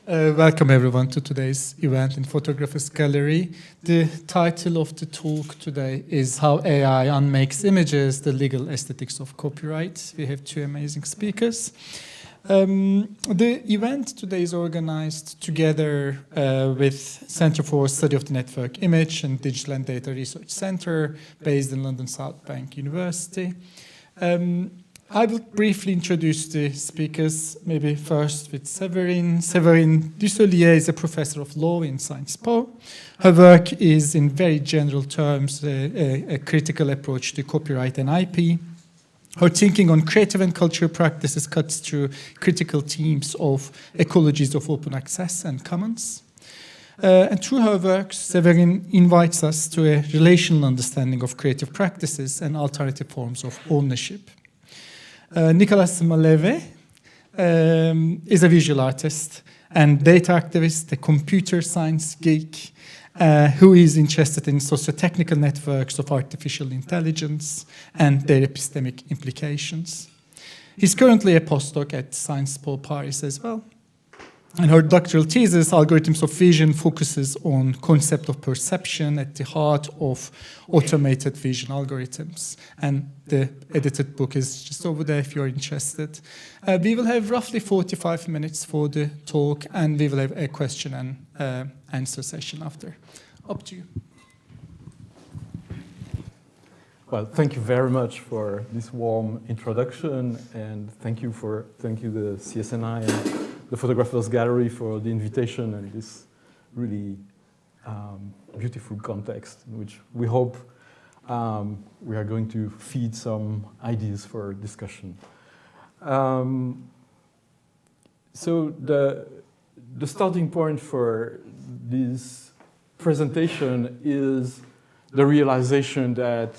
Welcome everyone to today's event in Photographers Gallery. The title of the talk today is How AI Unmakes Images, the Legal Aesthetics of Copyright. We have two amazing speakers. The event today is organized together with Center for Study of the Network Image and Digital and Data Research Center based in London South Bank University. I will briefly introduce the speakers, maybe first with Séverine. Séverine Dussolier is a professor of law in Sciences Po. Her work is, in very general terms, a critical approach to copyright and IP. Her thinking on creative and cultural practices cuts through critical themes of ecologies of open access and commons. And through her work, Séverine invites us to a relational understanding of creative practices and alternative forms of ownership. Nicolas Maleve is a visual artist and data activist, a computer science geek who is interested in socio-technical networks of artificial intelligence and their epistemic implications. He's currently a postdoc at Sciences Po Paris as well. And her doctoral thesis, Algorithms of Vision, focuses on concept of perception at the heart of automated vision algorithms. And the edited book is just over there if you're interested. We will have roughly 45 minutes for the talk, and we will have a question and answer session after. Up to you. Well, thank you very much for this warm introduction, and thank you the CSNI and the Photographers Gallery for the invitation and this really beautiful context in which we hope we are going to feed some ideas for discussion. So the starting point for this presentation is the realization that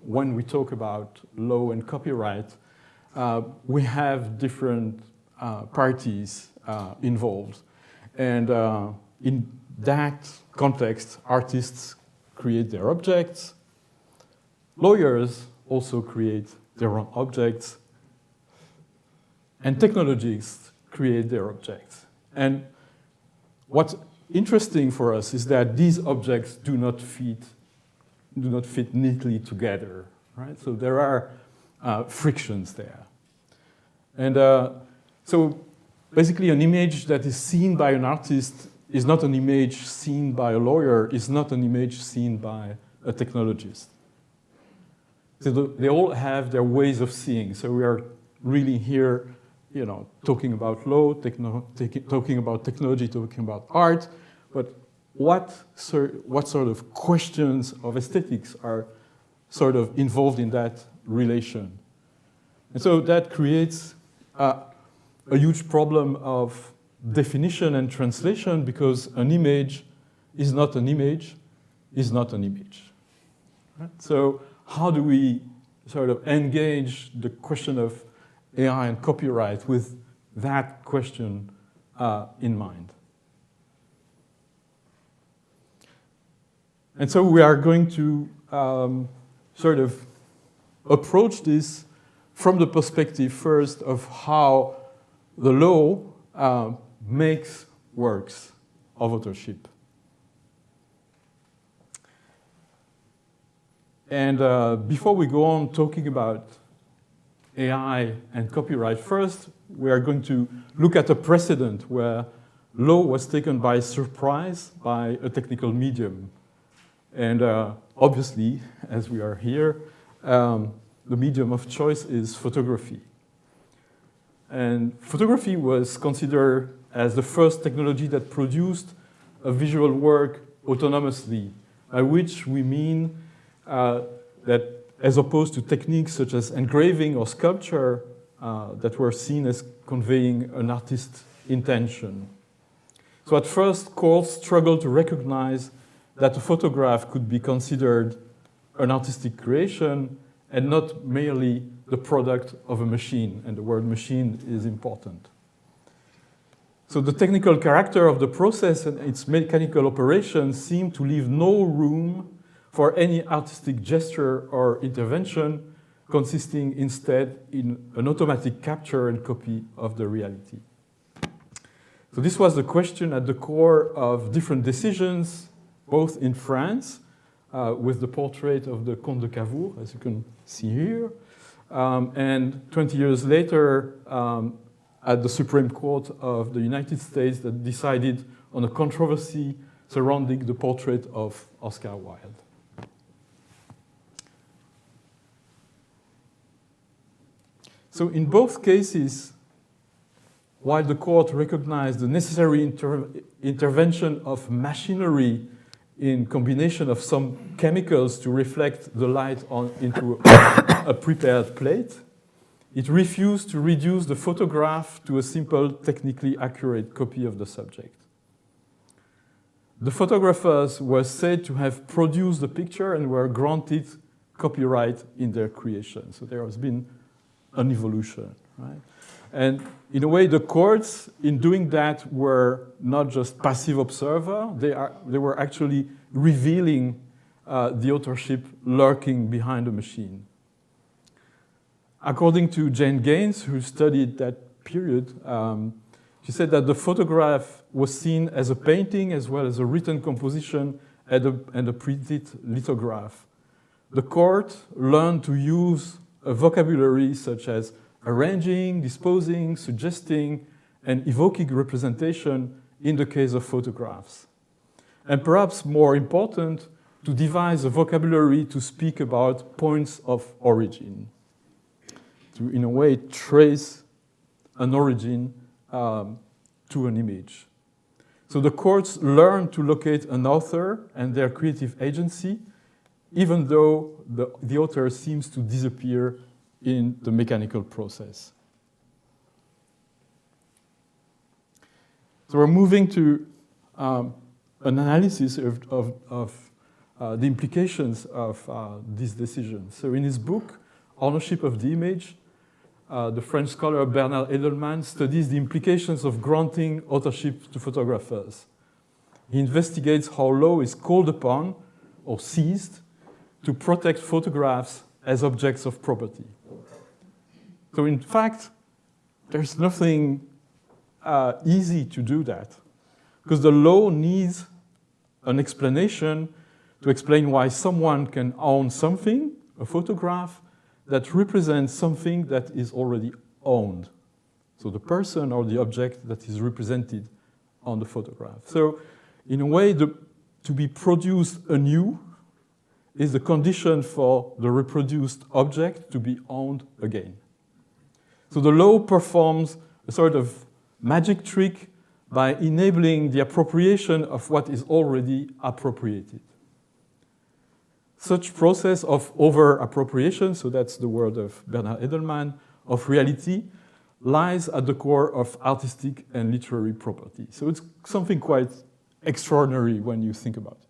when we talk about law and copyright, we have different parties involved. And in that context, artists create their objects. Lawyers also create their own objects. And technologists create their objects. And what's interesting for us is that these objects do not fit neatly together, right? So there are frictions there. And so basically an image that is seen by an artist is not an image seen by a lawyer, is not an image seen by a technologist. So they all have their ways of seeing. So we are really here, talking about law, talking about technology, talking about art, but what sort of questions of aesthetics are sort of involved in that relation? And so that creates a huge problem of definition and translation, because an image is not an image, is not an image. Right? So how do we sort of engage the question of AI and copyright with that question in mind? And so we are going to sort of approach this from the perspective first of how the law makes works of authorship. And before we go on talking about AI and copyright, first we are going to look at a precedent where law was taken by surprise by a technical medium. And obviously, as we are here, the medium of choice is photography. And photography was considered as the first technology that produced a visual work autonomously, by which we mean that as opposed to techniques such as engraving or sculpture that were seen as conveying an artist's intention. So at first, courts struggled to recognize that a photograph could be considered an artistic creation and not merely the product of a machine, and the word machine is important. So the technical character of the process and its mechanical operation seemed to leave no room for any artistic gesture or intervention, consisting instead in an automatic capture and copy of the reality. So this was the question at the core of different decisions, both in France, with the portrait of the Comte de Cavour, as you can see here, and 20 years later, at the Supreme Court of the United States that decided on a controversy surrounding the portrait of Oscar Wilde. So in both cases, while the court recognized the necessary intervention of machinery in combination of some chemicals to reflect the light into a prepared plate, it refused to reduce the photograph to a simple, technically accurate copy of the subject. The photographers were said to have produced the picture and were granted copyright in their creation. So there has been an evolution, right? And in a way, the courts, in doing that, were not just passive observer. They were actually revealing the authorship lurking behind the machine. According to Jane Gaines, who studied that period, she said that the photograph was seen as a painting as well as a written composition and a printed lithograph. The court learned to use a vocabulary such as arranging, disposing, suggesting, and evoking representation in the case of photographs. And perhaps more important, to devise a vocabulary to speak about points of origin, to, in a way, trace an origin to an image. So the courts learned to locate an author and their creative agency, even though the author seems to disappear in the mechanical process. So we're moving to an analysis of the implications of this decision. So in his book, Ownership of the Image, the French scholar Bernard Edelman studies the implications of granting authorship to photographers. He investigates how law is called upon or seized to protect photographs as objects of property. So in fact, there's nothing easy to do that, because the law needs an explanation to explain why someone can own something, a photograph, that represents something that is already owned. So the person or the object that is represented on the photograph. So in a way, to be produced anew is the condition for the reproduced object to be owned again. So the law performs a sort of magic trick by enabling the appropriation of what is already appropriated. Such process of over-appropriation, so that's the word of Bernard Edelman, of reality, lies at the core of artistic and literary property. So it's something quite extraordinary when you think about it.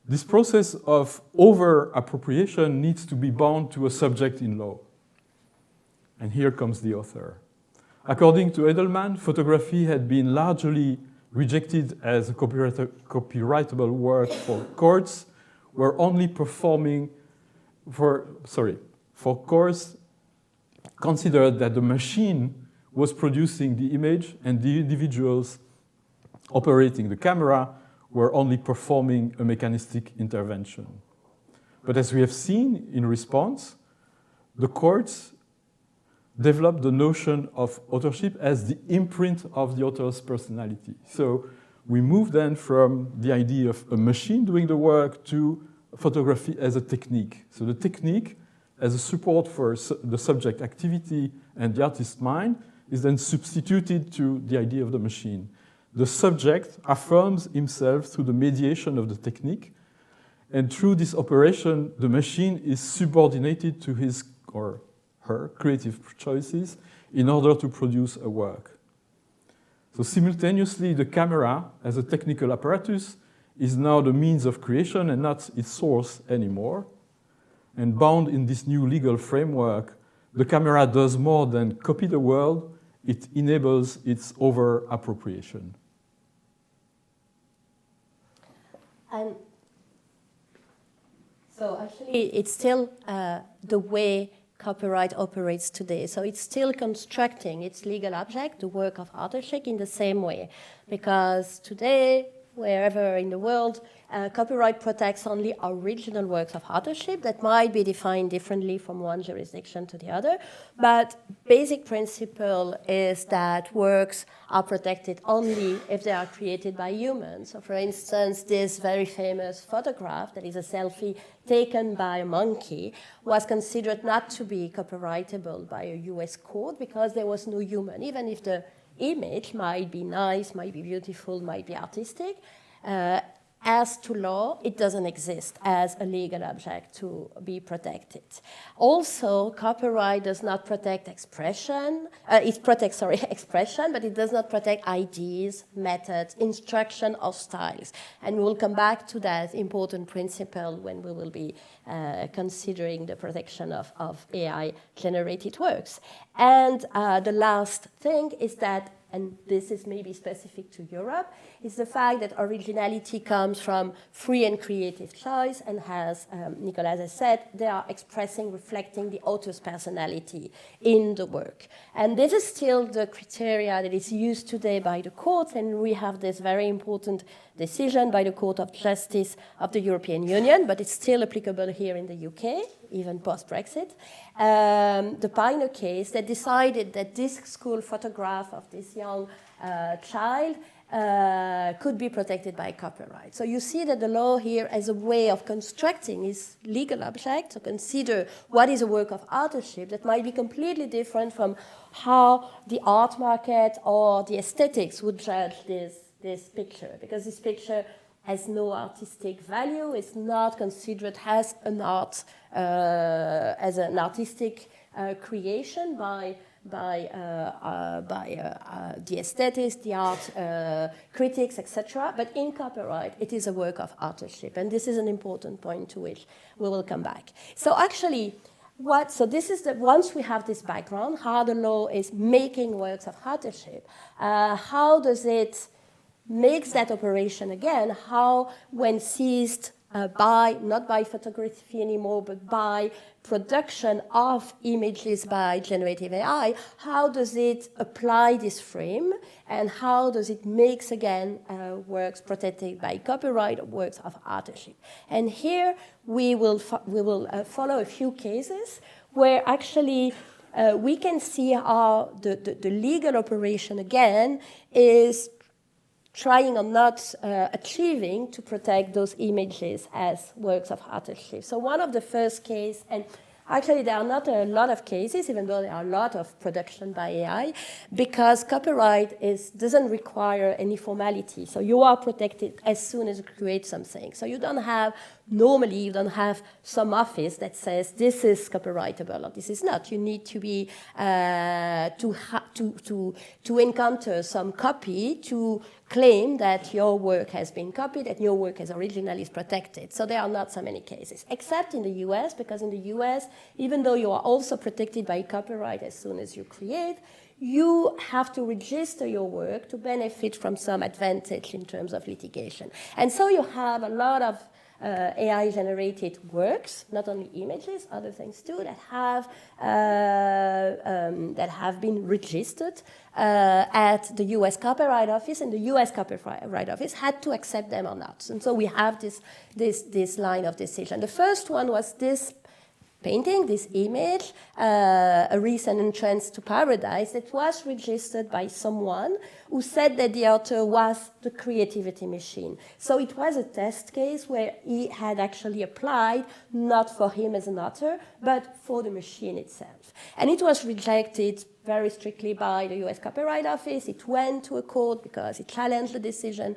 This process of over-appropriation needs to be bound to a subject in law. And here comes the author. According to Edelman, photography had been largely rejected as a copyrightable work for courts, were only for courts considered that the machine was producing the image and the individuals operating the camera were only performing a mechanistic intervention. But as we have seen in response, the courts developed the notion of authorship as the imprint of the author's personality. So we move then from the idea of a machine doing the work to photography as a technique. So the technique as a support for the subject activity and the artist's mind is then substituted to the idea of the machine. The subject affirms himself through the mediation of the technique, and through this operation, the machine is subordinated to his or her creative choices in order to produce a work. So simultaneously, the camera, as a technical apparatus, is now the means of creation and not its source anymore. And bound in this new legal framework, the camera does more than copy the world, it enables its over-appropriation. And so actually, it's still the way copyright operates today. So it's still constructing its legal object, the work of authorship, in the same way. Because today, wherever in the world, copyright protects only original works of authorship that might be defined differently from one jurisdiction to the other. But basic principle is that works are protected only if they are created by humans. So for instance, this very famous photograph that is a selfie taken by a monkey was considered not to be copyrightable by a US court because there was no human, even if the image might be nice, might be beautiful, might be artistic. As to law, it doesn't exist as a legal object to be protected. Also, copyright does not protect expression. It protects, expression, but it does not protect ideas, methods, instruction, or styles. And we will come back to that important principle when we will be considering the protection of AI-generated works. And the last thing is that, and this is maybe specific to Europe, is the fact that originality comes from free and creative choice, and as Nicolas has said, they are expressing, reflecting the author's personality in the work. And this is still the criteria that is used today by the courts, and we have this very important decision by the Court of Justice of the European Union, but it's still applicable here in the UK, even post-Brexit. The Pioneer case that decided that this school photograph of this young child could be protected by copyright. So you see that the law here as a way of constructing its legal object to consider what is a work of authorship that might be completely different from how the art market or the aesthetics would judge this picture, because this picture has no artistic value, it's not considered as an art, as an artistic creation by the aesthetics, the art critics, etc. But in copyright, it is a work of authorship, and this is an important point to which we will come back. So actually, this is once we have this background, how the law is making works of authorship, how does it makes that operation again, how when seized not by photography anymore, but by production of images by generative AI, how does it apply this frame, and how does it makes again works protected by copyright or works of authorship? And here we will follow a few cases where actually we can see how the legal operation again is trying or not achieving to protect those images as works of authorship. So one of the first cases, and actually there are not a lot of cases, even though there are a lot of production by AI, because copyright doesn't require any formality. So you are protected as soon as you create something. So you don't have some office that says this is copyrightable or this is not. You need to be to encounter some copy to claim that your work has been copied, that your work as original is protected. So there are not so many cases, except in the US, because in the US, even though you are also protected by copyright as soon as you create, you have to register your work to benefit from some advantage in terms of litigation. And so you have a lot of AI-generated works, not only images, other things too, that have been registered at the U.S. Copyright Office, and the U.S. Copyright Office had to accept them or not. And so we have this line of decision. The first one was this painting, this image, a recent entrance to paradise that was registered by someone who said that the author was the creativity machine. So it was a test case where he had actually applied not for him as an author, but for the machine itself. And it was rejected very strictly by the US Copyright Office. It went to a court because it challenged the decision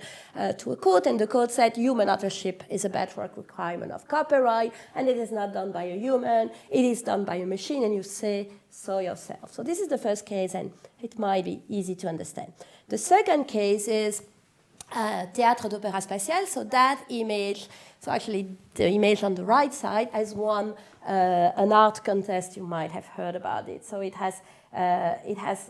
to a court, and the court said human authorship is a bedrock requirement of copyright, and it is not done by a human, it is done by a machine, and you say so yourself. So this is the first case, and it might be easy to understand. The second case is Théâtre d'Opéra Spatial, so that image, So actually, the image on the right side has won an art contest. You might have heard about it. So it has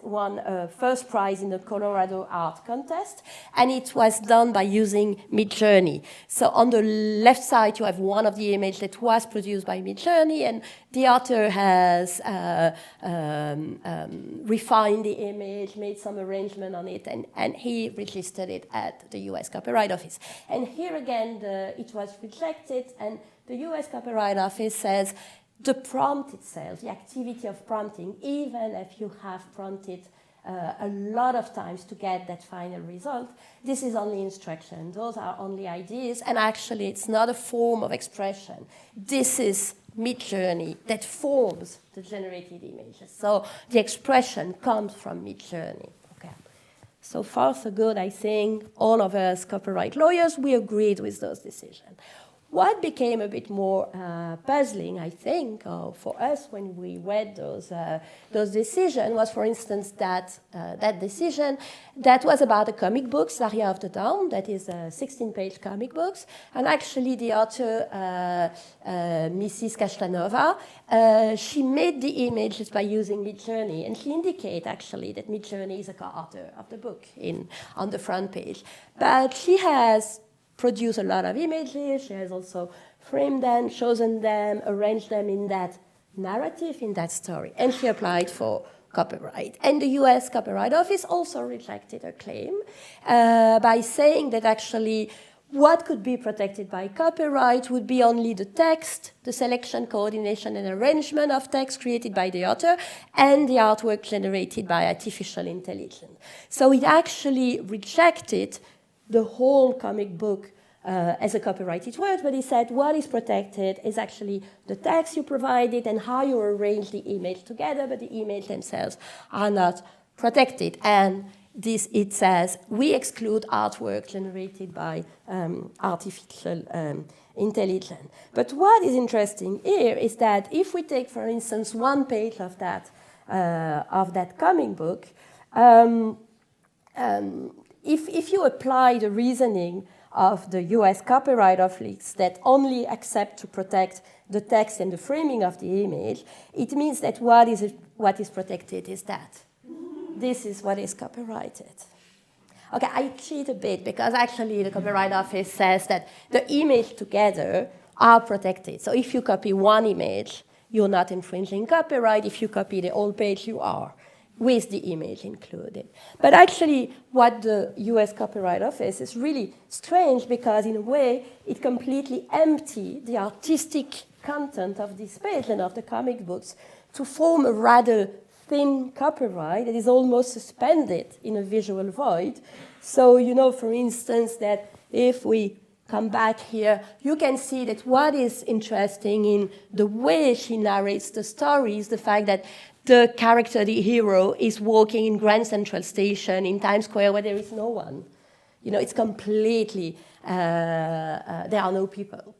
won a first prize in the Colorado art contest, and it was done by using Midjourney. So on the left side, you have one of the images that was produced by Midjourney, and the author has refined the image, made some arrangement on it, and he registered it at the US Copyright Office. And here again, it was rejected, and the US Copyright Office says, the prompt itself, the activity of prompting, even if you have prompted a lot of times to get that final result, this is only instruction. Those are only ideas, and actually it's not a form of expression. This is Midjourney that forms the generated images. So the expression comes from Midjourney. Okay. So far, so good, I think. All of us copyright lawyers, we agreed with those decisions. What became a bit more puzzling, I think, for us when we read those decisions was, for instance, that decision that was about the comic books, Zaria of the Dawn, that is a 16-page comic books. And actually, the author, Mrs. Kashtanova, she made the images by using Midjourney, and she indicates, actually, that Midjourney is a co-author of the book on the front page. But she has produced a lot of images. She has also framed them, chosen them, arranged them in that narrative, in that story. And she applied for copyright. And the US Copyright Office also rejected her claim by saying that actually what could be protected by copyright would be only the text, the selection, coordination, and arrangement of text created by the author, and the artwork generated by artificial intelligence. So it actually rejected the whole comic book as a copyrighted work, but he said what is protected is actually the text you provided and how you arrange the image together, but the image themselves are not protected. And this, it says, we exclude artwork generated by artificial intelligence. But what is interesting here is that if we take, for instance, one page of that comic book, if you apply the reasoning of the US Copyright Office that only accept to protect the text and the framing of the image, it means that what is protected is that. This is what is copyrighted. Okay, I cheat a bit because actually the Copyright Office says that the image together are protected. So if you copy one image, you're not infringing copyright. If you copy the whole page, you are, with the image included. But actually, what the US Copyright Office is really strange because, in a way, it completely emptied the artistic content of this page and of the comic books to form a rather thin copyright that is almost suspended in a visual void. So, for instance, that if we come back here, you can see that what is interesting in the way she narrates the story is the fact that the character, the hero, is walking in Grand Central Station in Times Square where there is no one. It's completely, there are no people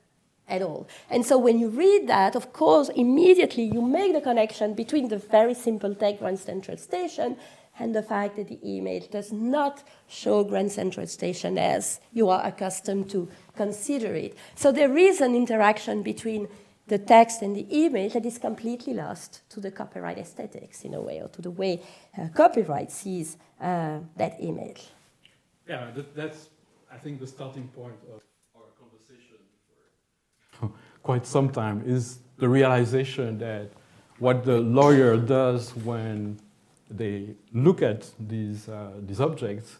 at all. And so when you read that, of course, immediately you make the connection between the very simple text Grand Central Station and the fact that the image does not show Grand Central Station as you are accustomed to consider it. So there is an interaction between the text and the image that is completely lost to the copyright aesthetics in a way, or to the way copyright sees that image. Yeah, that's, I think, the starting point of our conversation for quite some time is the realization that what the lawyer does when they look at these objects,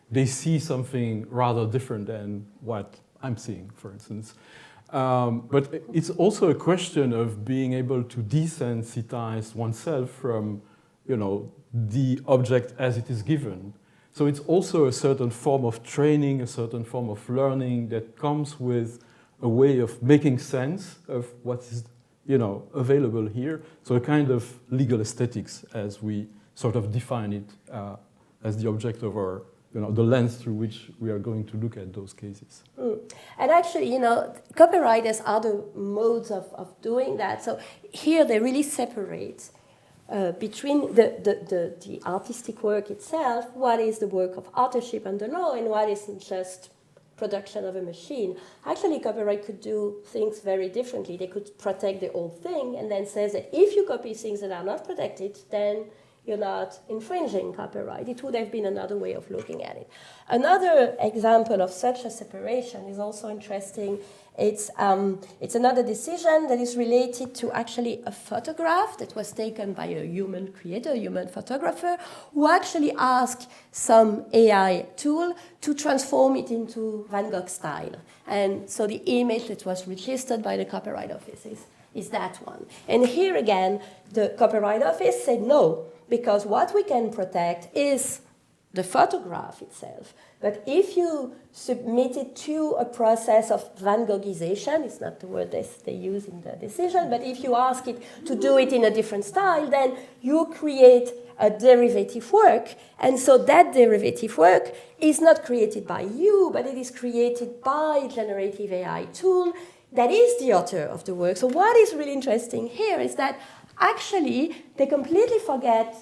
they see something rather different than what I'm seeing, for instance. But it's also a question of being able to desensitize oneself from, the object as it is given. So it's also a certain form of training, a certain form of learning that comes with a way of making sense of what is, available here. So a kind of legal aesthetics as we sort of define it as the object of our, the lens through which we are going to look at those cases. And actually, copyright has other modes of doing that. So here they really separate between the artistic work itself, what is the work of authorship under law, and what is just production of a machine. Actually, copyright could do things very differently. They could protect the whole thing and then says that if you copy things that are not protected, then you're not infringing copyright. It would have been another way of looking at it. Another example of such a separation is also interesting. It's another decision that is related to actually a photograph that was taken by a human creator, a human photographer, who actually asked some AI tool to transform it into Van Gogh style. And so the image that was registered by the Copyright Office is that one. And here again, the Copyright Office said no, because what we can protect is the photograph itself. But if you submit it to a process of Van Goghization, it's not the word they use in the decision, but if you ask it to do it in a different style, then you create a derivative work. And so that derivative work is not created by you, but it is created by a generative AI tool that is the author of the work. So what is really interesting here is that actually they completely forget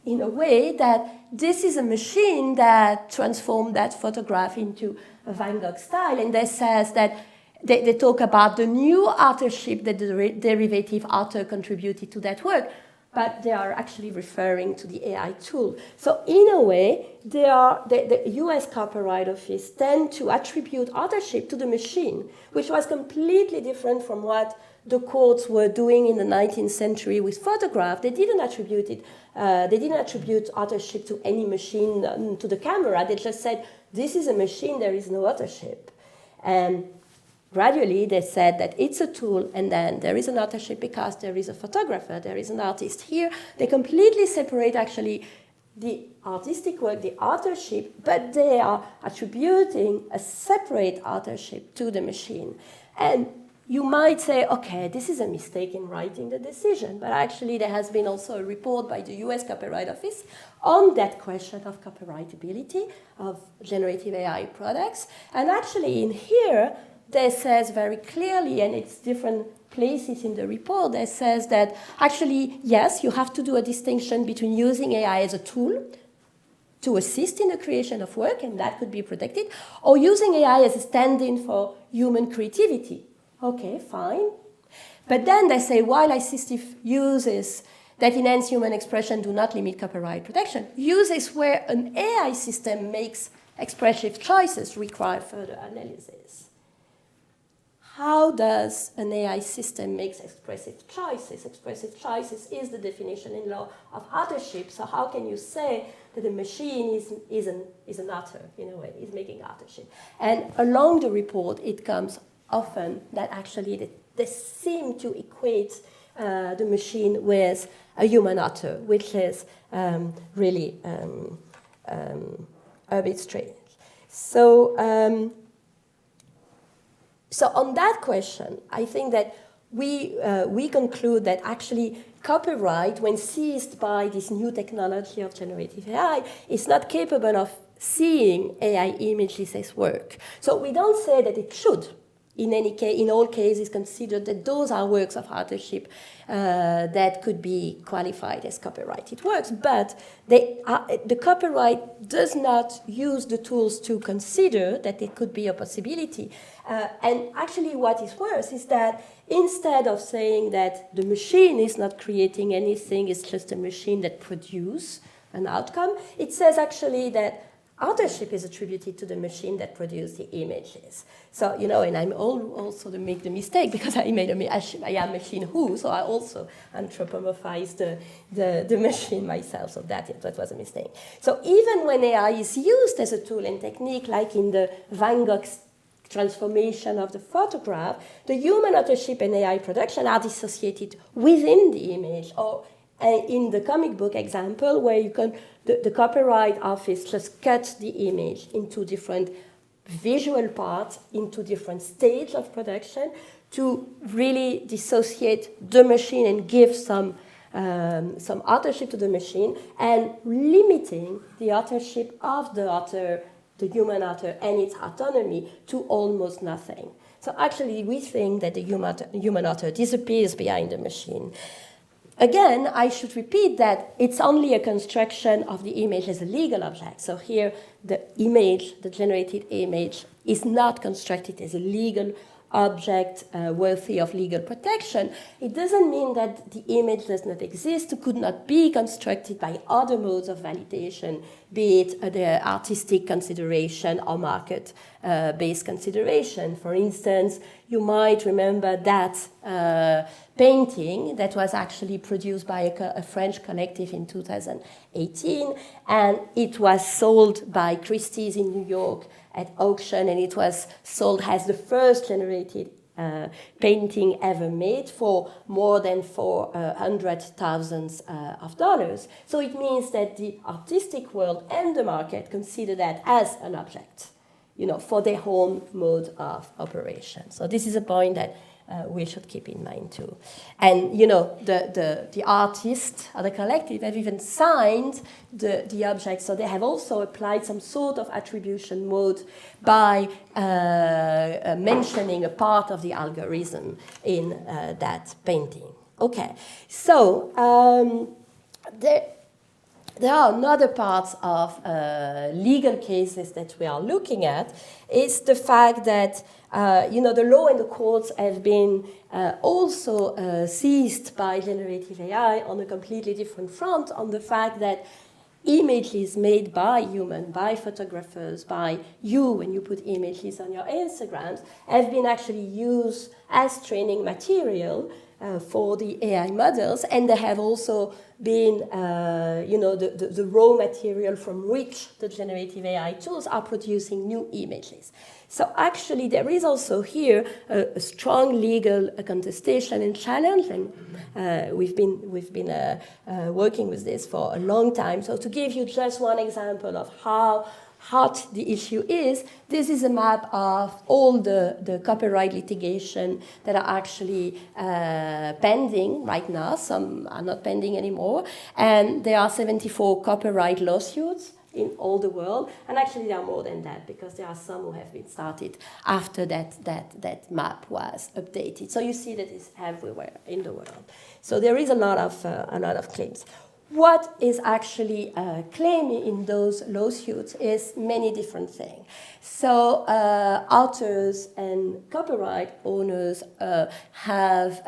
in a way that this is a machine that transformed that photograph into a Van Gogh style. And they says that they talk about the new authorship that the derivative author contributed to that work, but they are actually referring to the AI tool. So in a way, the US Copyright Office tend to attribute authorship to the machine, which was completely different from what the courts were doing in the 19th century with photograph. They didn't attribute it. They didn't attribute authorship to any machine, to the camera. They just said, this is a machine, there is no authorship. And gradually they said that it's a tool and then there is an authorship because there is a photographer, there is an artist here. They completely separate actually the artistic work, the authorship, but they are attributing a separate authorship to the machine. And you might say, okay, this is a mistake in writing the decision, but actually there has been also a report by the US Copyright Office on that question of copyrightability of generative AI products. And actually in here, they says very clearly, and it's different places in the report, they says that actually, yes, you have to do a distinction between using AI as a tool to assist in the creation of work, and that could be protected, or using AI as a stand-in for human creativity. Okay, fine. But then they say, while assistive uses that enhance human expression do not limit copyright protection, uses where an AI system makes expressive choices require further analysis. How does an AI system make expressive choices? Expressive choices is the definition in law of authorship. So how can you say that a machine is an author, in a way, is making authorship? And along the report, it comes often that actually they seem to equate the machine with a human author, which is really a bit strange. So, so on that question, I think that we conclude that actually copyright, when seized by this new technology of generative AI, is not capable of seeing AI images as work. So we don't say that it should. In any case, in all cases, considered that those are works of authorship that could be qualified as copyrighted works, but the copyright does not use the tools to consider that it could be a possibility. And actually what is worse is that instead of saying that the machine is not creating anything, it's just a machine that produces an outcome, it says actually that authorship is attributed to the machine that produced the images. So, you know, and I'm also to make the mistake because I am machine who, so I also anthropomorphized the machine myself, so that was a mistake. So even when AI is used as a tool and technique, like in the Van Gogh transformation of the photograph, the human authorship and AI production are dissociated within the image, or in the comic book example, where you can, the Copyright Office just cuts the image into different visual parts, into different stages of production, to really dissociate the machine and give some authorship to the machine, and limiting the authorship of the author, the human author, and its autonomy to almost nothing. So actually, we think that the human author disappears behind the machine. again, I should repeat that it's only a construction of the image as a legal object. So here, the image, the generated image, is not constructed as a legal object worthy of legal protection. It doesn't mean that the image does not exist, could not be constructed by other modes of validation, be it the artistic consideration or market-based consideration. For instance, you might remember that painting that was actually produced by a French collective in 2018, and it was sold by Christie's in New York at auction, and it was sold as the first generated painting ever made for more than $400,000 of dollars. So it means that the artistic world and the market consider that as an object, for their own mode of operation. So this is a point that we should keep in mind too. And the artist or the collective have even signed the object, so they have also applied some sort of attribution mode by mentioning a part of the algorithm in that painting. Okay, so there are another parts of legal cases that we are looking at. Is the fact that the law and the courts have been also seized by generative AI on a completely different front, on the fact that images made by humans, by photographers, by you when you put images on your Instagrams, have been actually used as training material for the AI models, and they have also been, the raw material from which the generative AI tools are producing new images. So actually, there is also here a strong legal contestation and challenge, and we've been working with this for a long time. So to give you just one example of how hot the issue is, this is a map of all the copyright litigation that are actually pending right now. Some are not pending anymore. And there are 74 copyright lawsuits in all the world. And actually there are more than that, because there are some who have been started after that map was updated. So you see that it's everywhere in the world. So there is a lot of claims. What is actually claimed in those lawsuits is many different things. So authors and copyright owners have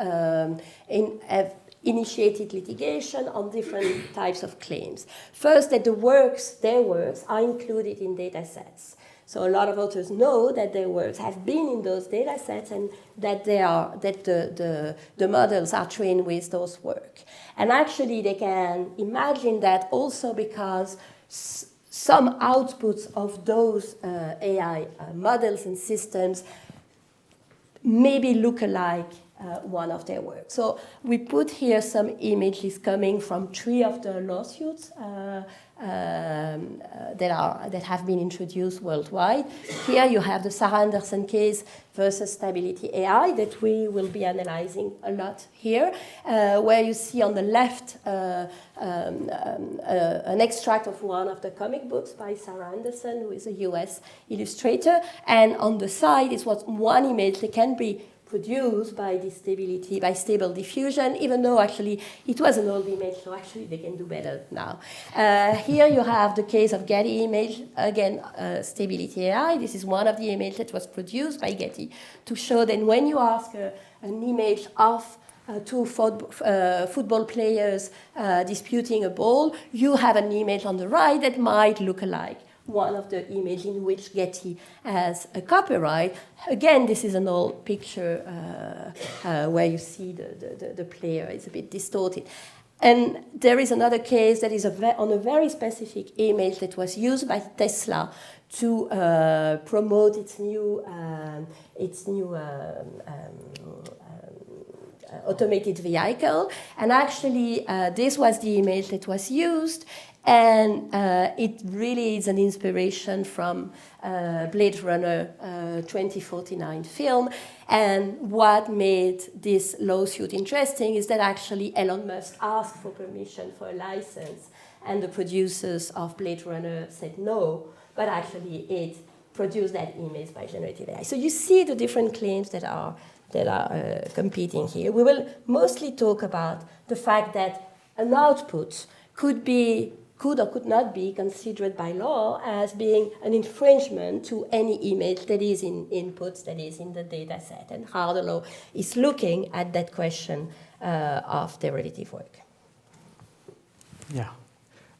initiated litigation on different types of claims. First, that their works are included in data sets. So a lot of authors know that their works have been in those data sets and that the models are trained with those work. And actually they can imagine that also because some outputs of those AI models and systems maybe look alike one of their works. So we put here some images coming from 3 of the lawsuits that have been introduced worldwide. Here you have the Sarah Anderson case versus Stability AI that we will be analyzing a lot here, where you see on the left an extract of one of the comic books by Sarah Anderson, who is a US illustrator, and on the side is what one image that can be produced by Stable Diffusion, even though actually it was an old image, so actually they can do better now. Here you have the case of Getty image, again, Stability AI. This is one of the images that was produced by Getty to show that when you ask an image of two football players disputing a ball, you have an image on the right that might look alike one of the images in which Getty has a copyright. Again, this is an old picture where you see the player is a bit distorted. And there is another case that is on a very specific image that was used by Tesla to promote its new automated vehicle. And actually, this was the image that was used. And it really is an inspiration from Blade Runner 2049 film. And what made this lawsuit interesting is that actually Elon Musk asked for permission for a license, and the producers of Blade Runner said no, but actually it produced that image by generative AI. So you see the different claims that are that are competing here. We will mostly talk about the fact that an output could or could not be considered by law as being an infringement to any image that is in inputs, that is in the data set, and how the law is looking at that question of derivative work. Yeah.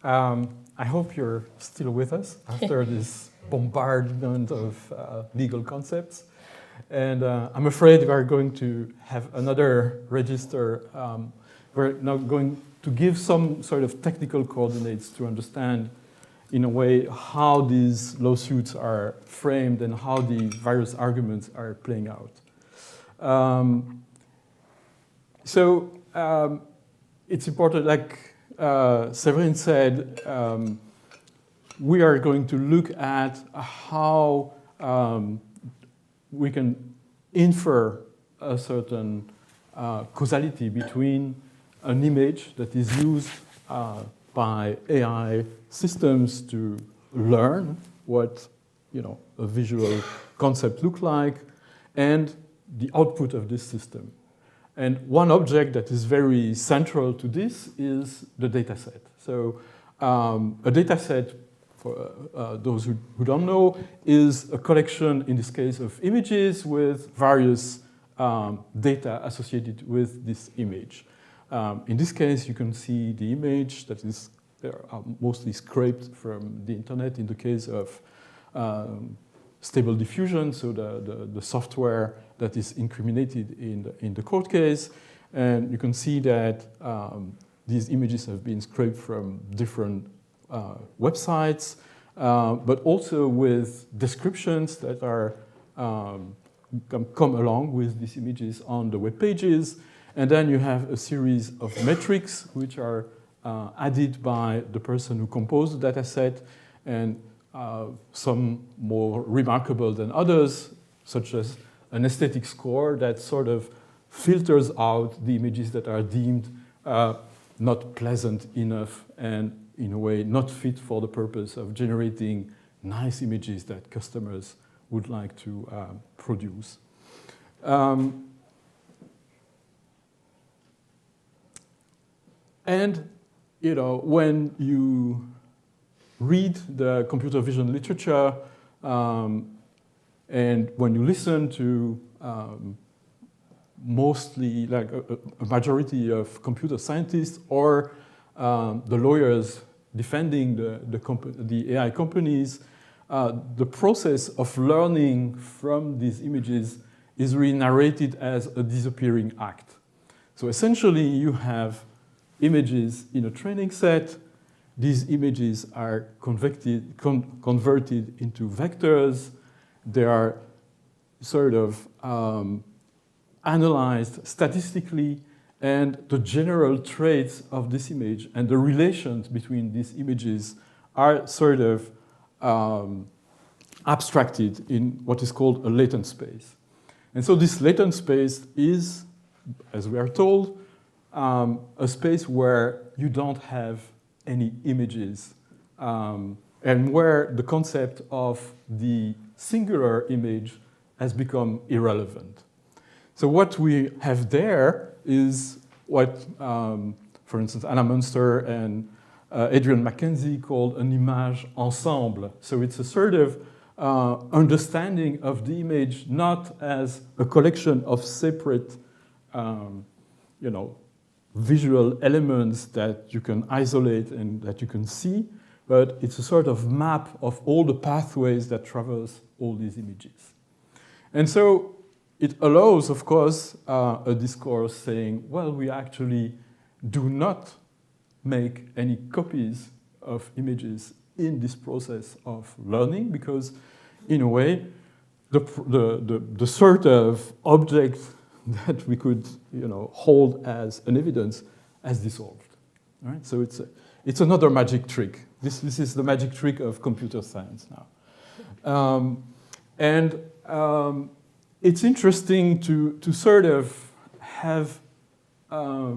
I hope you're still with us after this bombardment of legal concepts. And I'm afraid we are going to have another register. We're now going to give some sort of technical coordinates to understand, in a way, how these lawsuits are framed and how the various arguments are playing out. It's important, like Séverine said, we are going to look at how we can infer a certain causality between an image that is used by AI systems to learn what a visual concept looks like, and the output of this system. And one object that is very central to this is the data set. So a data set, for those who don't know, is a collection, in this case, of images with various data associated with this image. In this case, you can see the image that is mostly scraped from the internet in the case of Stable Diffusion, so the software that is incriminated in the court case. And you can see that these images have been scraped from different websites, but also with descriptions that are come along with these images on the web pages. And then you have a series of metrics which are added by the person who composed the data set, and some more remarkable than others, such as an aesthetic score that sort of filters out the images that are deemed not pleasant enough and, in a way, not fit for the purpose of generating nice images that customers would like to produce. And, when you read the computer vision literature and when you listen to mostly like a majority of computer scientists or the lawyers defending the AI companies, the process of learning from these images is really narrated as a disappearing act. So essentially, you have images in a training set. These images are converted into vectors. They are sort of analyzed statistically, and the general traits of this image and the relations between these images are sort of abstracted in what is called a latent space. And so this latent space is, as we are told, a space where you don't have any images, and where the concept of the singular image has become irrelevant. So what we have there is what, for instance, Anna Munster and Adrian Mackenzie called an image ensemble. So it's a sort of understanding of the image not as a collection of separate, visual elements that you can isolate and that you can see, but it's a sort of map of all the pathways that traverse all these images. And so it allows, of course, a discourse saying, well, we actually do not make any copies of images in this process of learning, because in a way, the sort of object that we could hold as an evidence has dissolved. All right? So it's another magic trick. This is the magic trick of computer science now. It's interesting to sort of have a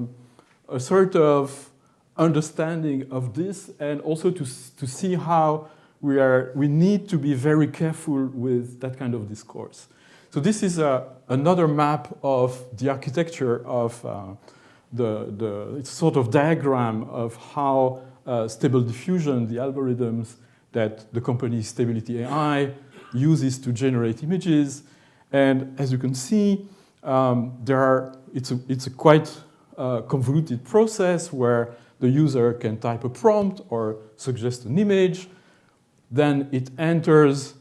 sort of understanding of this, and also to see how we need to be very careful with that kind of discourse. So this is another map of the architecture of it's sort of diagram of how Stable Diffusion, the algorithms that the company Stability AI uses to generate images. And as you can see, it's a quite convoluted process where the user can type a prompt or suggest an image. Then it enters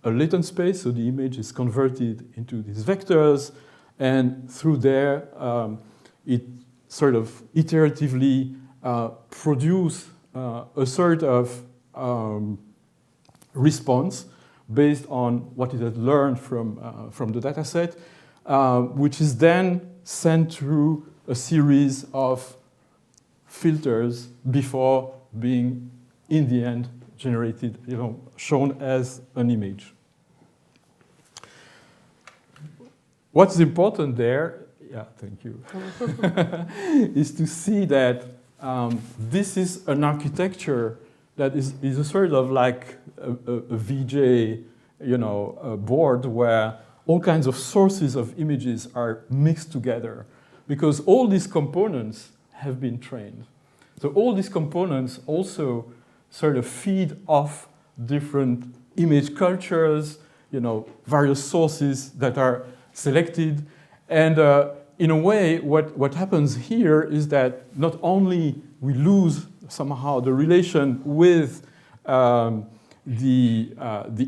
a latent space, so the image is converted into these vectors. And through there, it sort of iteratively produce a sort of response based on what it has learned from the data set, which is then sent through a series of filters before being, in the end, generated, shown as an image. What's important there, yeah, thank you, is to see that this is an architecture that is a sort of like a VJ, a board where all kinds of sources of images are mixed together, because all these components have been trained. So all these components also sort of feed off different image cultures, various sources that are selected. And in a way, what happens here is that not only we lose somehow the relation with the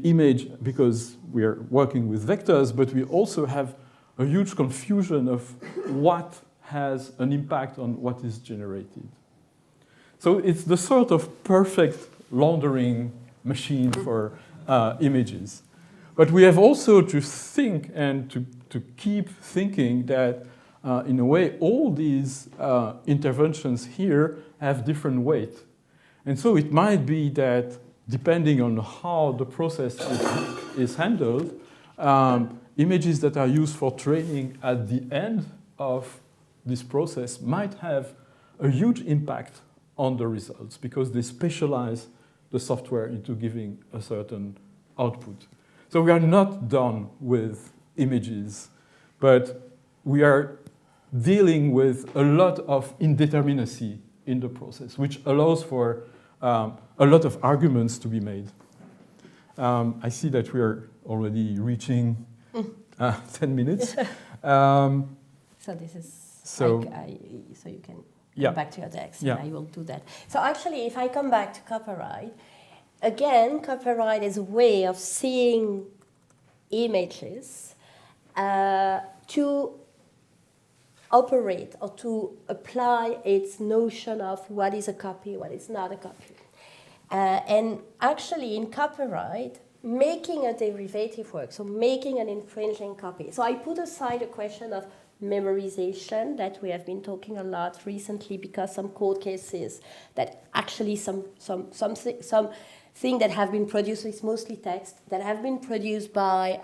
image because we are working with vectors, but we also have a huge confusion of what has an impact on what is generated. So it's the sort of perfect laundering machine for images. But we have also to think and to keep thinking that, in a way, all these interventions here have different weight. And so it might be that, depending on how the process is handled, images that are used for training at the end of this process might have a huge impact on the results because they specialize the software into giving a certain output. So we are not done with images, but we are dealing with a lot of indeterminacy in the process, which allows for a lot of arguments to be made. I see that we are already reaching 10 minutes. So this is so you can yeah. go back to your text, yeah. and I will do that. So actually, if I come back to copyright, again, copyright is a way of seeing images to operate or to apply its notion of what is a copy, what is not a copy. And actually, in copyright, making a derivative work, so making an infringing copy. So I put aside the question of memorization that we have been talking a lot recently because some court cases that actually something that have been produced, it's mostly text, that have been produced by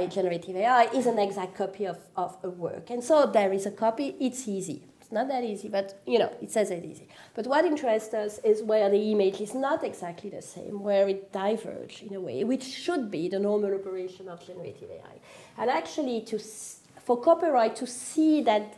generative AI is an exact copy of a work. And so there is a copy, it's easy. It's not that easy, but it says it's easy. But what interests us is where the image is not exactly the same, where it diverges in a way, which should be the normal operation of generative AI. And actually, for copyright to see that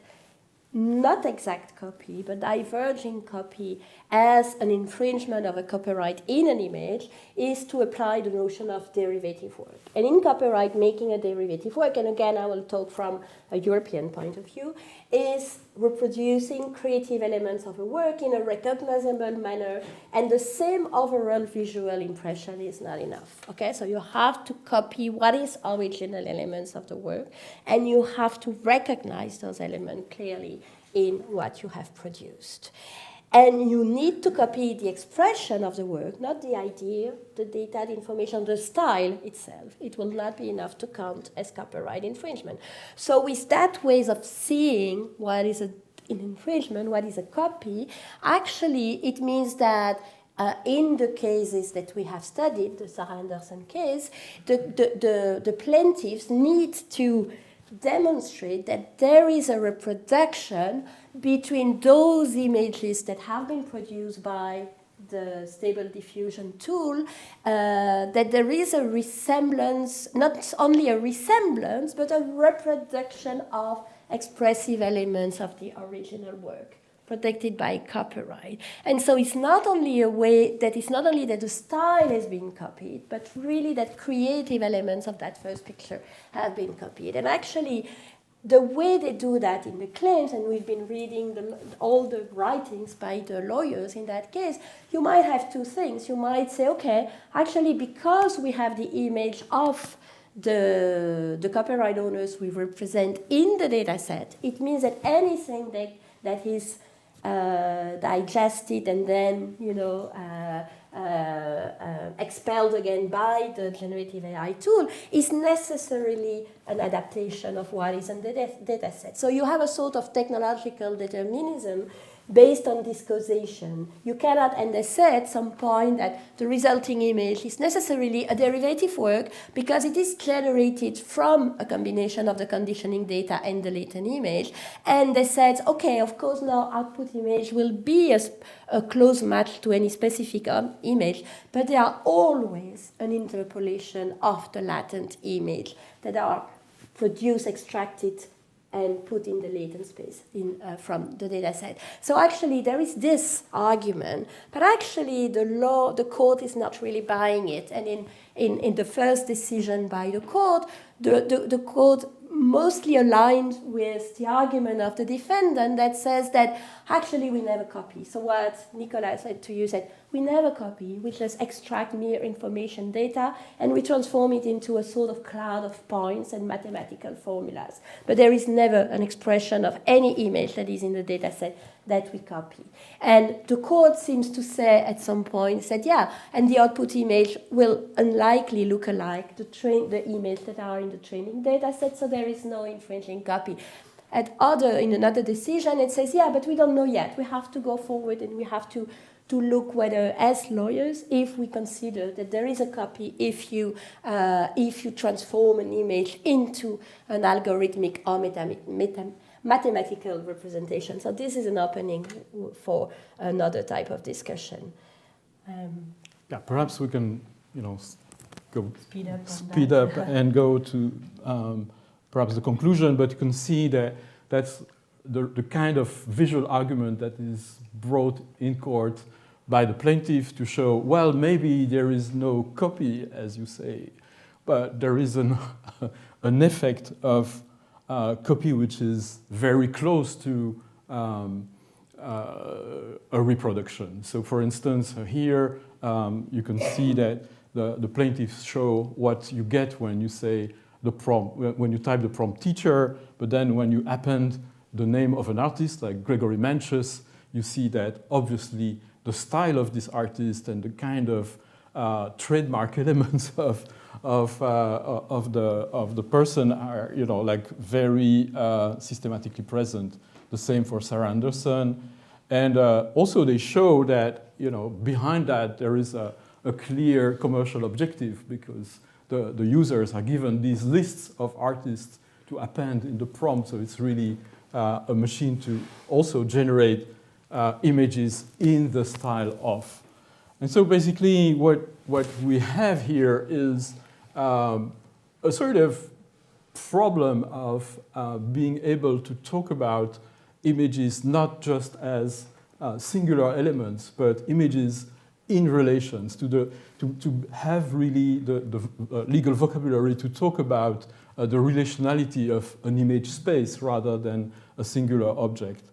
not exact copy, but diverging copy as an infringement of a copyright in an image is to apply the notion of derivative work. And in copyright, making a derivative work, and again, I will talk from a European point of view, is reproducing creative elements of a work in a recognizable manner, and the same overall visual impression is not enough. Okay, so you have to copy what is original elements of the work, and you have to recognize those elements clearly in what you have produced. And you need to copy the expression of the work, not the idea, the data, the information, the style itself. It will not be enough to count as copyright infringement. So with that ways of seeing what is an infringement, what is a copy, actually it means that in the cases that we have studied, the Sarah Anderson case, the plaintiffs need to demonstrate that there is a reproduction between those images that have been produced by the Stable Diffusion tool, that there is a resemblance, not only a resemblance, but a reproduction of expressive elements of the original work, protected by copyright. And so it's not only a way that it's not only that the style has been copied, but really that creative elements of that first picture have been copied. And actually, the way they do that in the claims, and we've been reading all the writings by the lawyers in that case, you might have two things. You might say, okay, actually, because we have the image of the copyright owners we represent in the data set, it means that anything that is digested and then, expelled again by the generative AI tool is necessarily an adaptation of what is in the data set. So you have a sort of technological determinism based on this causation. You cannot, and they said at some point that the resulting image is necessarily a derivative work because it is generated from a combination of the conditioning data and the latent image. And they said, okay, of course now output image will be a close match to any specific image, but they are always an interpolation of the latent image that are produced, extracted, and put in the latent space from the data set. So actually there is this argument, but actually the court is not really buying it. And in the first decision by the court, the court mostly aligned with the argument of the defendant that says that actually we never copy. So what Nicolas said to you said, we never copy, we just extract mere information data and we transform it into a sort of cloud of points and mathematical formulas. But there is never an expression of any image that is in the data set that we copy. And the court seems to say at some point, said, yeah, and the output image will unlikely look alike the image that are in the training data set, so there is no infringing copy. In another decision, it says, yeah, but we don't know yet. We have to go forward and we have to look whether, as lawyers, if we consider that there is a copy, if you transform an image into an algorithmic or mathematical representation. So this is an opening for another type of discussion. Yeah, perhaps we can, go speed up and go to perhaps the conclusion. But you can see that that's the kind of visual argument that is brought in court by the plaintiff to show, well, maybe there is no copy, as you say, but there is an effect of copy which is very close to a reproduction. So for instance, here you can see that the plaintiffs show what you get when you say the prompt, when you type the prompt teacher, but then when you append the name of an artist like Gregory Manches, you see that obviously the style of this artist and the kind of trademark elements of the person are, very systematically present. The same for Sarah Anderson. And also they show that, behind that there is a clear commercial objective because the users are given these lists of artists to append in the prompt. So it's really a machine to also generate images in the style of. And so basically what we have here is a sort of problem of being able to talk about images not just as singular elements, but images in relations to have really the legal vocabulary to talk about the relationality of an image space rather than a singular object.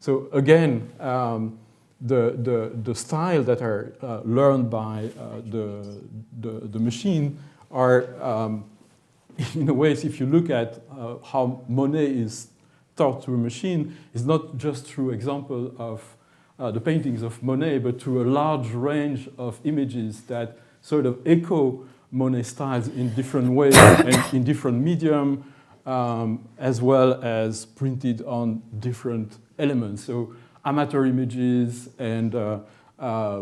So again, the style that are learned by the machine are, in a way, if you look at how Monet is taught to a machine, is not just through example of the paintings of Monet, but through a large range of images that sort of echo Monet styles in different ways and in different medium, as well as printed on different elements. So amateur images and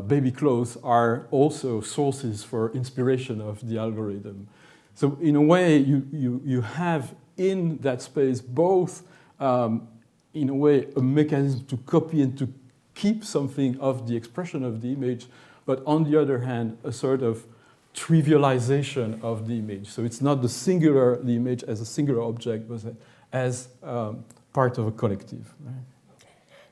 baby clothes are also sources for inspiration of the algorithm. So in a way, you have in that space both, in a way, a mechanism to copy and to keep something of the expression of the image, but on the other hand, a sort of trivialization of the image. So it's not the image as a singular object, but as part of a collective. Right?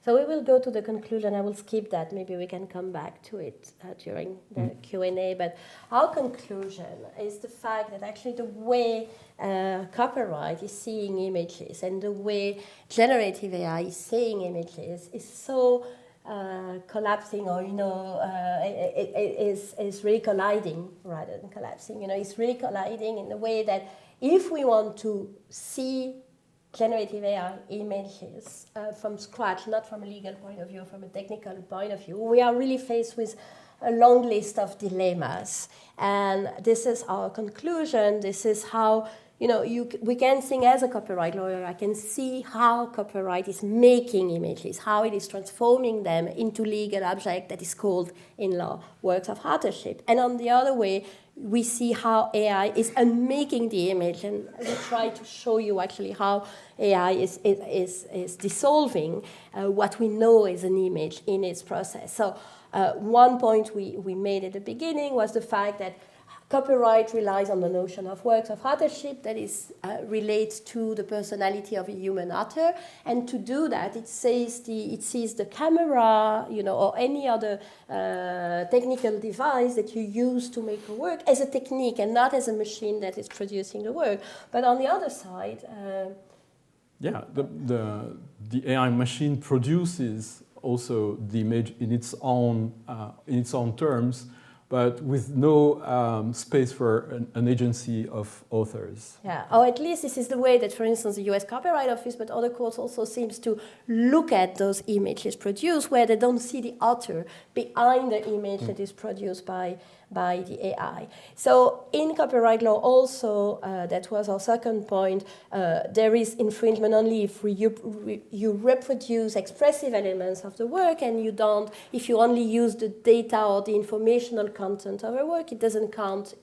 So we will go to the conclusion. I will skip that. Maybe we can come back to it during the Q&A. But our conclusion is the fact that actually the way copyright is seeing images and the way generative AI is seeing images is so collapsing, or is really colliding rather than collapsing. It's really colliding in the way that if we want to see generative AI images from scratch, not from a legal point of view, from a technical point of view, we are really faced with a long list of dilemmas. And this is our conclusion. This is how, we can think as a copyright lawyer, I can see how copyright is making images, how it is transforming them into legal object that is called in law works of authorship. And on the other way, we see how AI is unmaking the image, and we try to show you actually how AI is dissolving what we know is an image in its process. So one point we made at the beginning was the fact that copyright relies on the notion of works of authorship that is relates to the personality of a human author, and to do that, it sees the camera, or any other technical device that you use to make a work as a technique and not as a machine that is producing the work. But on the other side, the AI machine produces also the image in its own terms, but with no space for an agency of authors. Yeah, or at least this is the way that, for instance, the US Copyright Office, but other courts also seems to look at those images produced, where they don't see the author behind the image that is produced by the AI. So in copyright law also, that was our second point, there is infringement only if you reproduce expressive elements of the work, and if you only use the data or the informational content of a work, it doesn't count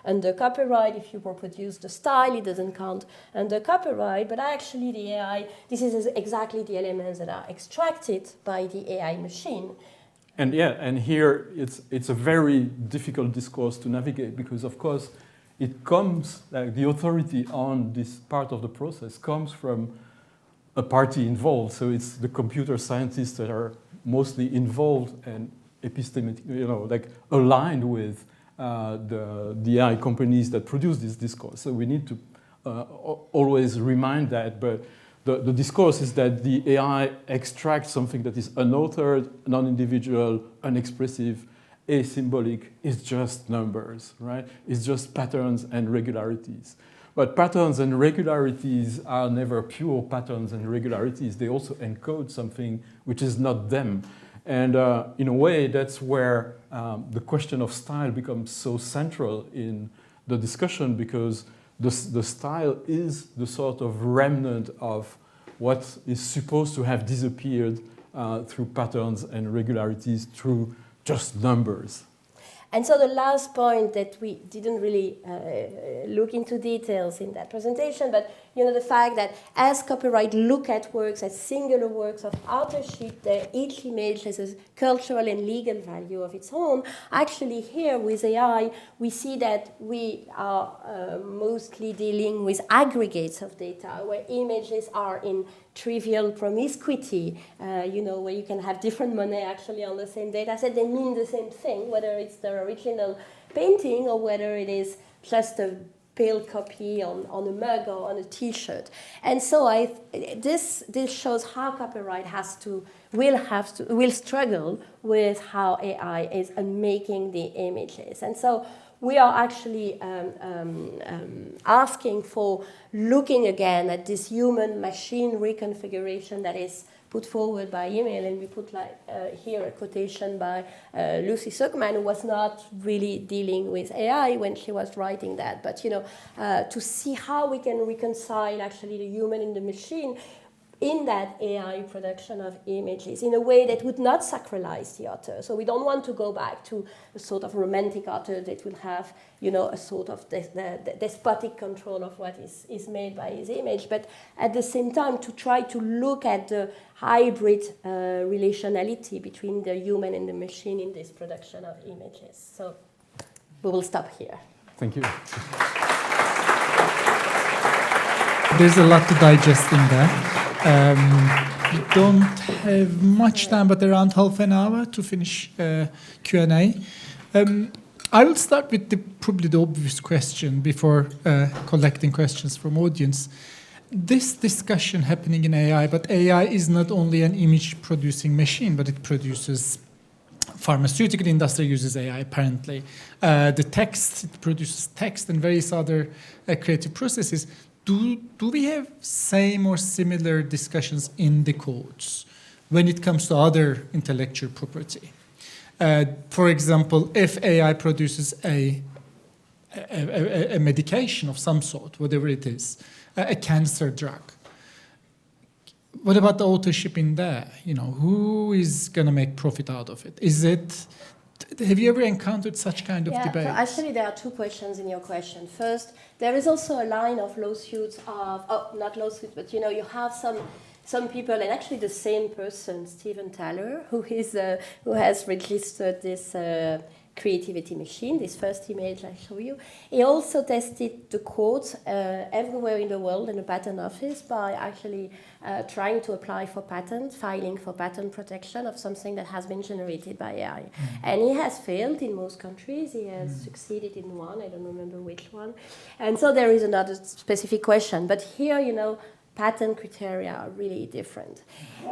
under copyright. If you reproduce the style, it doesn't count under copyright. But actually the AI, this is exactly the elements that are extracted by the AI machine. And here it's a very difficult discourse to navigate, because of course it comes, like the authority on this part of the process comes from a party involved. So it's the computer scientists that are mostly involved and aligned with the AI companies that produce this discourse. So we need to always remind that, but the discourse is that the AI extracts something that is unauthored, non-individual, unexpressive, asymbolic. It's just numbers, right? It's just patterns and regularities. But patterns and regularities are never pure patterns and regularities. They also encode something which is not them. And in a way, that's where the question of style becomes so central in the discussion, because the style is the sort of remnant of what is supposed to have disappeared through patterns and regularities, through just numbers. And so the last point that we didn't really look into details in that presentation, but the fact that as copyright look at works as singular works of authorship, each image has a cultural and legal value of its own. Actually here with AI, we see that we are mostly dealing with aggregates of data, where images are in trivial promiscuity, where you can have different money actually on the same data set. They mean the same thing, whether it's the original painting or whether it is just a pale copy on a mug or on a T-shirt. And so this shows how copyright will struggle with how AI is unmaking the images. And so we are actually asking for looking again at this human-machine reconfiguration that is put forward by email, and we put here a quotation by Lucy Zuckman, who was not really dealing with AI when she was writing that, but to see how we can reconcile actually the human and the machine. in that AI production of images in a way that would not sacralize the author. So we don't want to go back to a sort of romantic author that will have, a sort of despotic control of what is made by his image, but at the same time to try to look at the hybrid relationality between the human and the machine in this production of images. So we will stop here. Thank you. There's a lot to digest in there. We don't have much time, but around half an hour to finish Q&A. I will start with probably the obvious question before collecting questions from audience. This discussion happening in AI, but AI is not only an image-producing machine, but it produces pharmaceutical industry uses AI apparently. The text, it produces text and various other creative processes. Do we have same or similar discussions in the codes when it comes to other intellectual property? For example, if AI produces a medication of some sort, whatever it is, a cancer drug, what about the authorship in there? Who is going to make profit out of it? Have you ever encountered such kind of debate? So actually there are two questions in your question. First, there is also a line of lawsuits not lawsuits, but you have some people, and actually the same person, Stephen Taylor, who has registered this creativity machine, this first image I show you. He also tested the codes everywhere in the world in the patent office by actually trying to apply for patent, filing for patent protection of something that has been generated by AI. And he has failed in most countries. He has succeeded in one, I don't remember which one. And so there is another specific question. But here, patent criteria are really different.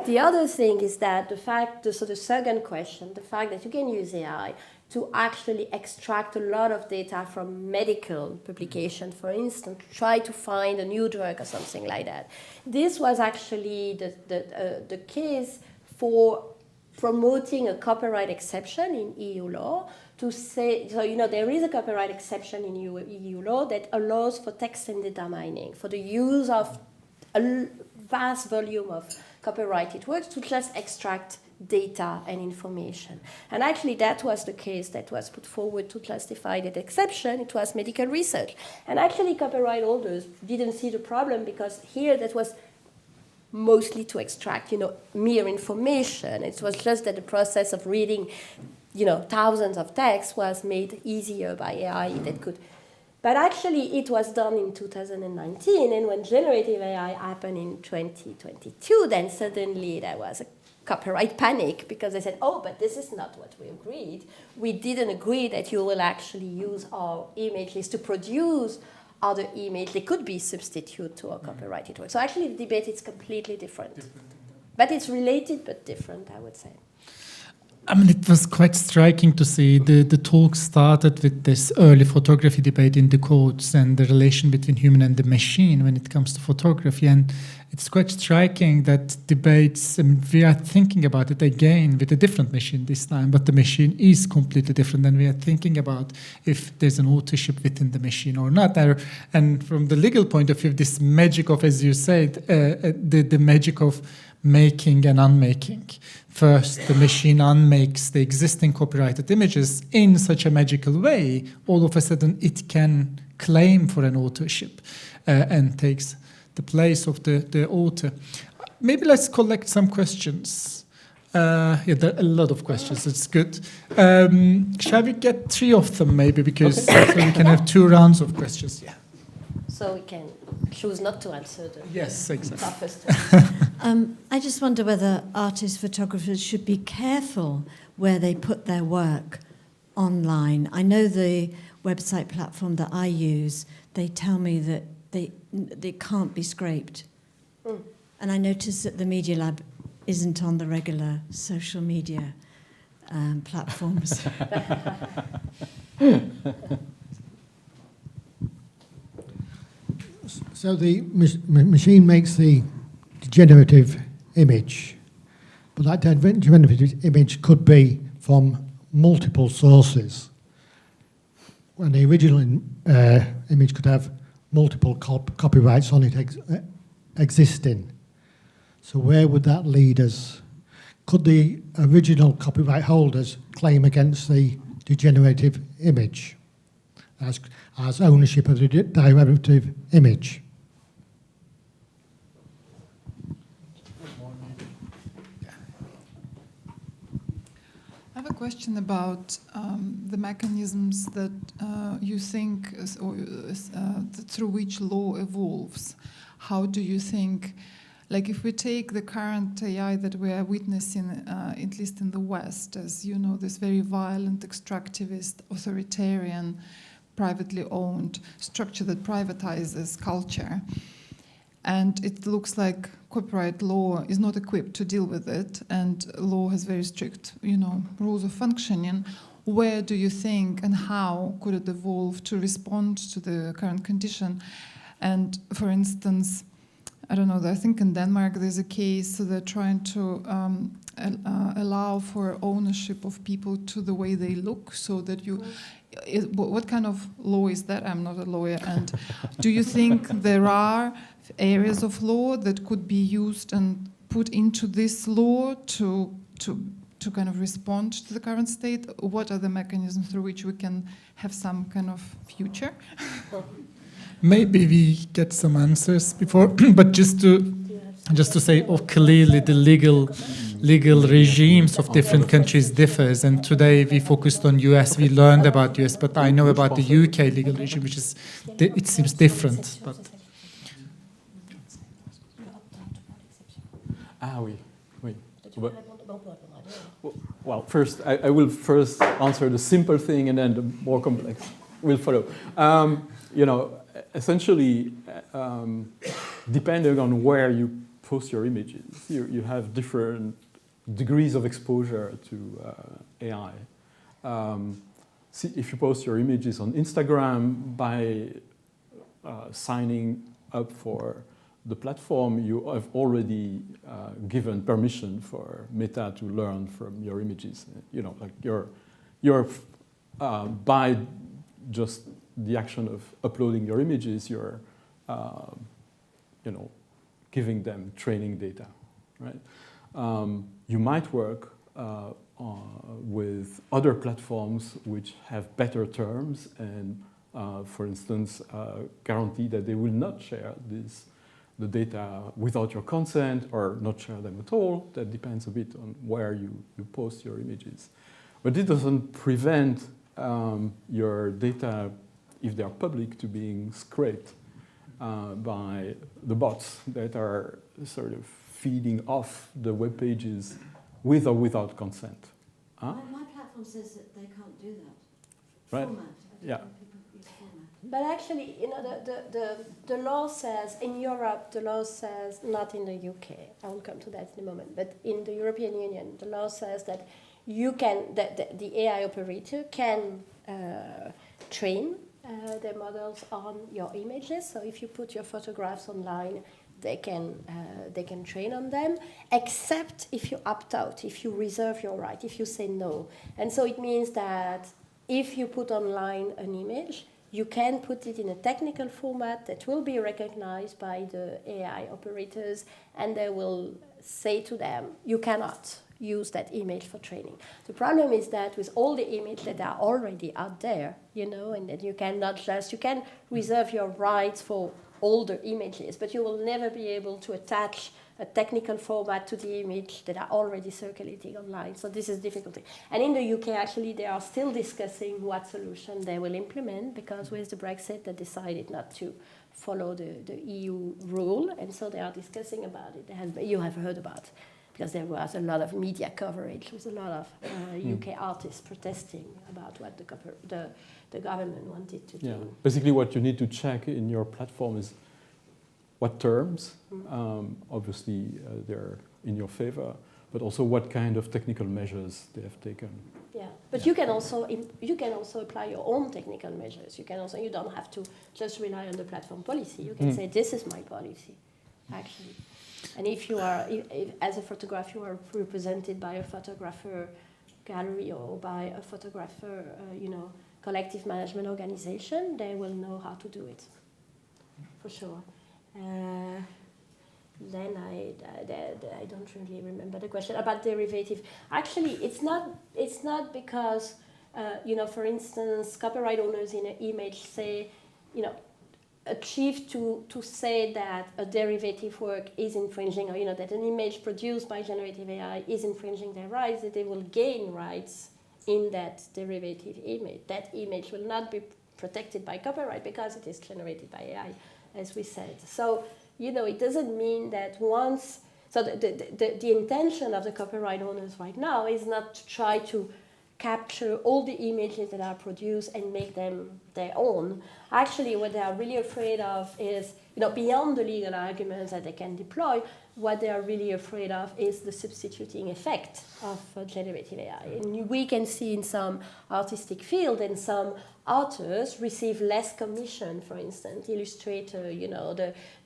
The other thing is that the second question, the fact that you can use AI to actually extract a lot of data from medical publication, for instance, to try to find a new drug or something like that. This was actually the case for promoting a copyright exception in EU law to say, there is a copyright exception in EU law that allows for text and data mining, for the use of a vast volume of copyrighted works to just extract data and information. And actually that was the case that was put forward to justify that exception. It was medical research. And actually copyright holders didn't see the problem because here that was mostly to extract, mere information. It was just that the process of reading, thousands of texts was made easier by AI that could. But actually it was done in 2019, and when generative AI happened in 2022, then suddenly there was a copyright panic because they said, but this is not what we agreed. We didn't agree that you will actually use our images to produce other images. They could be substitute to our copyrighted work. So actually the debate is completely different. But it's related but different, I would say. It was quite striking to see the talk started with this early photography debate in the codes and the relation between human and the machine when it comes to photography. And it's quite striking that debates, we are thinking about it again with a different machine this time, but the machine is completely different, and we are thinking about if there's an authorship within the machine or not. And from the legal point of view, this magic of, as you said, the magic of making and unmaking. First, the machine unmakes the existing copyrighted images in such a magical way, all of a sudden it can claim for an authorship and takes the place of the author. Maybe let's collect some questions. There are a lot of questions, it's good. Shall we get 3 of them maybe, because so we can have 2 rounds of questions. Yeah. So we can choose not to answer the toughest. I just wonder whether artists, photographers should be careful where they put their work online. I know the website platform that I use, they tell me that they can't be scraped. And I noticed that the Media Lab isn't on the regular social media platforms. So the machine makes the generative image, but that generative image could be from multiple sources. And the original image could have multiple copyrights on it existing. So where would that lead us? Could the original copyright holders claim against the degenerative image as ownership of the derivative image? I have a question about the mechanisms that you think through which law evolves. How do you think, like if we take the current AI that we are witnessing, at least in the West, as you know, this very violent, extractivist, authoritarian, privately owned structure that privatizes culture. And it looks like copyright law is not equipped to deal with it, and law has very strict, rules of functioning. Where do you think and how could it evolve to respond to the current condition? And for instance, I don't know, I think in Denmark there's a case, so they're trying to allow for ownership of people to the way they look, so that what kind of law is that? I'm not a lawyer. And do you think there are areas of law that could be used and put into this law to kind of respond to the current state? What are the mechanisms through which we can have some kind of future? Maybe we get some answers before, but just to say, clearly the legal regimes of different countries differs. And today we focused on US. We learned about US, but I know about the UK legal regime, which is it seems different. But oui. Well, first, I will first answer the simple thing, and then the more complex will follow. Essentially, depending on where you post your images, you have different degrees of exposure to AI. If you post your images on Instagram, by signing up for the platform, you have already given permission for Meta to learn from your images. Like you're by just the action of uploading your images, you're giving them training data, right? You might work with other platforms which have better terms and, for instance, guarantee that they will not share the data without your consent or not share them at all. That depends a bit on where you post your images. But it doesn't prevent your data, if they are public, to being scraped by the bots that are sort of feeding off the web pages with or without consent. My platform says that they can't do that. Right? Format. Yeah. But actually, the law says, in Europe, the law says, not in the UK, I will come to that in a moment, but in the European Union, the law says that the AI operator can train their models on your images. So if you put your photographs online, they can train on them, except if you opt out, if you reserve your right, if you say no. And so it means that if you put online an image, you can put it in a technical format that will be recognized by the AI operators, and they will say to them, you cannot use that image for training. The problem is that with all the images that are already out there, and that you can reserve your rights for older images, but you will never be able to attach a technical format to the image that are already circulating online. So this is difficult. And in the UK, actually, they are still discussing what solution they will implement, because with the Brexit, they decided not to follow the EU rule, and so they are discussing about it. You have heard about it, because there was a lot of media coverage with a lot of UK artists protesting about what the government wanted to do. Basically, what you need to check in your platform is what terms, obviously, they're in your favor, but also what kind of technical measures they have taken. Yeah, but you can also apply your own technical measures. You don't have to just rely on the platform policy. You can say, this is my policy, actually. And if as a photographer, you are represented by a photographer gallery or by a photographer, collective management organization, they will know how to do it, for sure. then I don't really remember the question about derivative. Actually, it's not because for instance, copyright owners in an image say, achieve to say that a derivative work is infringing, or that an image produced by generative AI is infringing their rights, that they will gain rights in that derivative image. That image will not be protected by copyright because it is generated by AI, as we said. So, it doesn't mean that once, so the intention of the copyright owners right now is not to try to capture all the images that are produced and make them their own. Actually, what they are really afraid of is, beyond the legal arguments that they can deploy, what they are really afraid of is the substituting effect of generative AI. And we can see in some artistic field, and some authors receive less commission, for instance, illustrator,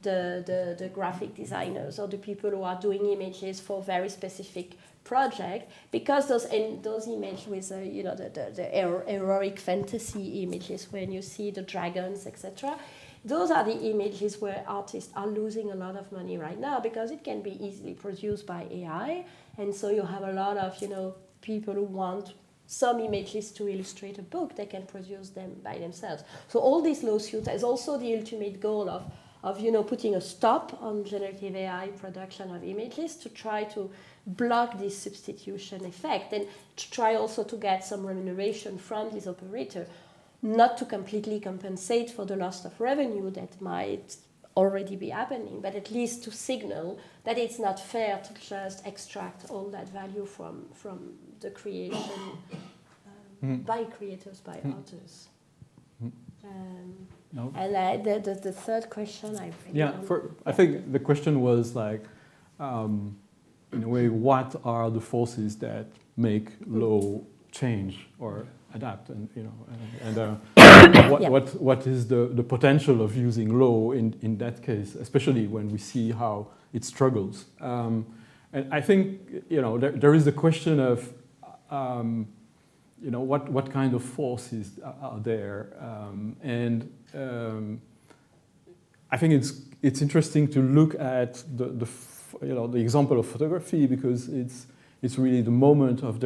the graphic designers, or the people who are doing images for very specific project, because those images with the heroic fantasy images when you see the dragons, etc. Those are the images where artists are losing a lot of money right now, because it can be easily produced by AI, and so you have a lot of people who want some images to illustrate a book. They can produce them by themselves. So all these lawsuits is also the ultimate goal of putting a stop on generative AI production of images, to try to block this substitution effect, and to try also to get some remuneration from this operator, not to completely compensate for the loss of revenue that might already be happening, but at least to signal that it's not fair to just extract all that value from the creation by creators, by authors. No. And the third question, I think the question was like, in a way, what are the forces that make law change or adapt, and what is the potential of using law in that case, especially when we see how it struggles. And I think there is the question of what kind of forces are there, and I think it's interesting to look at the example of photography, because it's really the moment of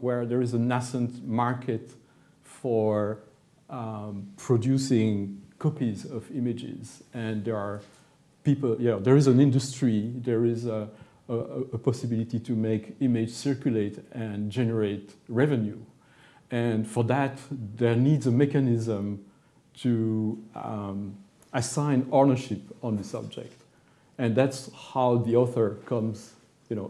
where there is a nascent market for producing copies of images, and there are people. There is an industry. There is a possibility to make image circulate and generate revenue, and for that there needs a mechanism to assign ownership on the subject. And that's how the author comes,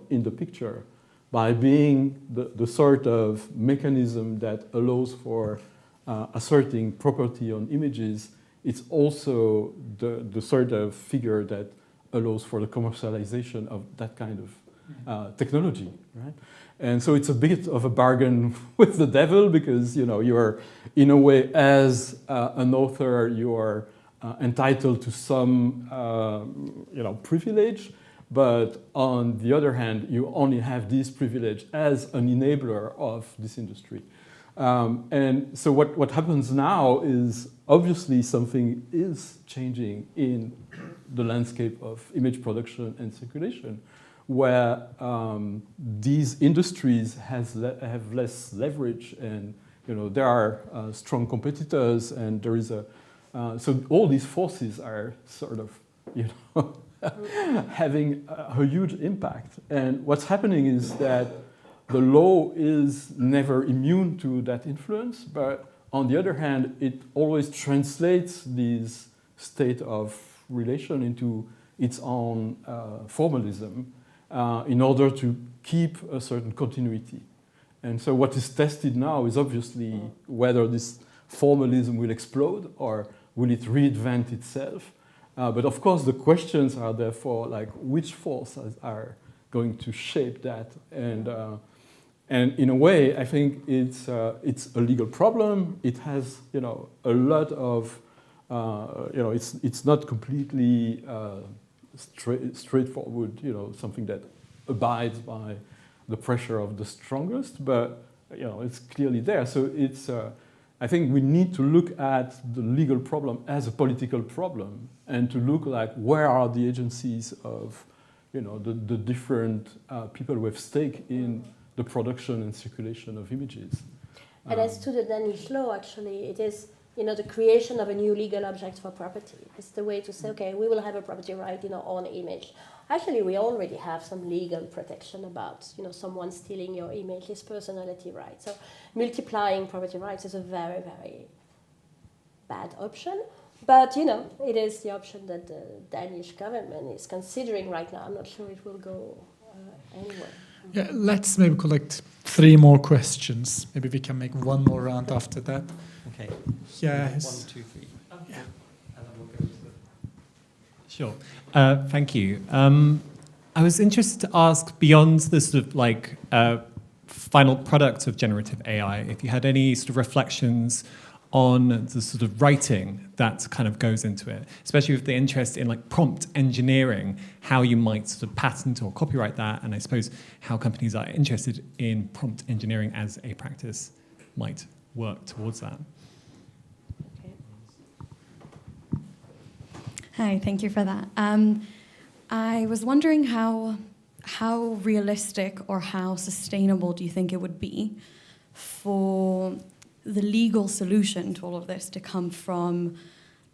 in the picture, by being the sort of mechanism that allows for asserting property on images. It's also the sort of figure that allows for the commercialization of that kind of technology, right? And so it's a bit of a bargain with the devil, because you're, in a way, as an author, you are entitled to some privilege, but on the other hand, you only have this privilege as an enabler of this industry. And so what happens now is, obviously, something is changing in the landscape of image production and circulation, where these industries have less leverage, and there are strong competitors, and there is so all these forces are sort of, having a huge impact. And what's happening is that the law is never immune to that influence, but on the other hand, it always translates this state of relation into its own formalism in order to keep a certain continuity. And so what is tested now is obviously whether this formalism will explode, or will it reinvent itself? But of course, the questions are therefore like, which forces are going to shape that? And in a way, I think it's a legal problem. It has a lot of it's not completely straightforward. Something that abides by the pressure of the strongest, but it's clearly there. So it's I think we need to look at the legal problem as a political problem, and to look like where are the agencies of, you know, the different people with stake in the production and circulation of images. And as to the Danish law, actually, it is, you know, the creation of a new legal object for property. It's the way to say, okay, we will have a property right in our own image. Actually, we already have some legal protection about, you know, someone stealing your image is personality right. So multiplying property rights is a very, very bad option. But, you know, it is the option that the Danish government is considering right now. I'm not sure it will go anywhere. Yeah, let's maybe collect 3 more questions. Maybe we can make one more round after that. Okay. Yes. 1, 2, 3. Yeah. And then we'll go to the... Sure. Thank you. I was interested to ask, beyond the sort of like final product of generative AI, if you had any sort of reflections on the sort of writing that kind of goes into it, especially with the interest in like prompt engineering, how you might sort of patent or copyright that, and I suppose how companies are interested in prompt engineering as a practice might work towards that. Okay. Hi, thank you for that. I was wondering how realistic or how sustainable do you think it would be for the legal solution to all of this to come from,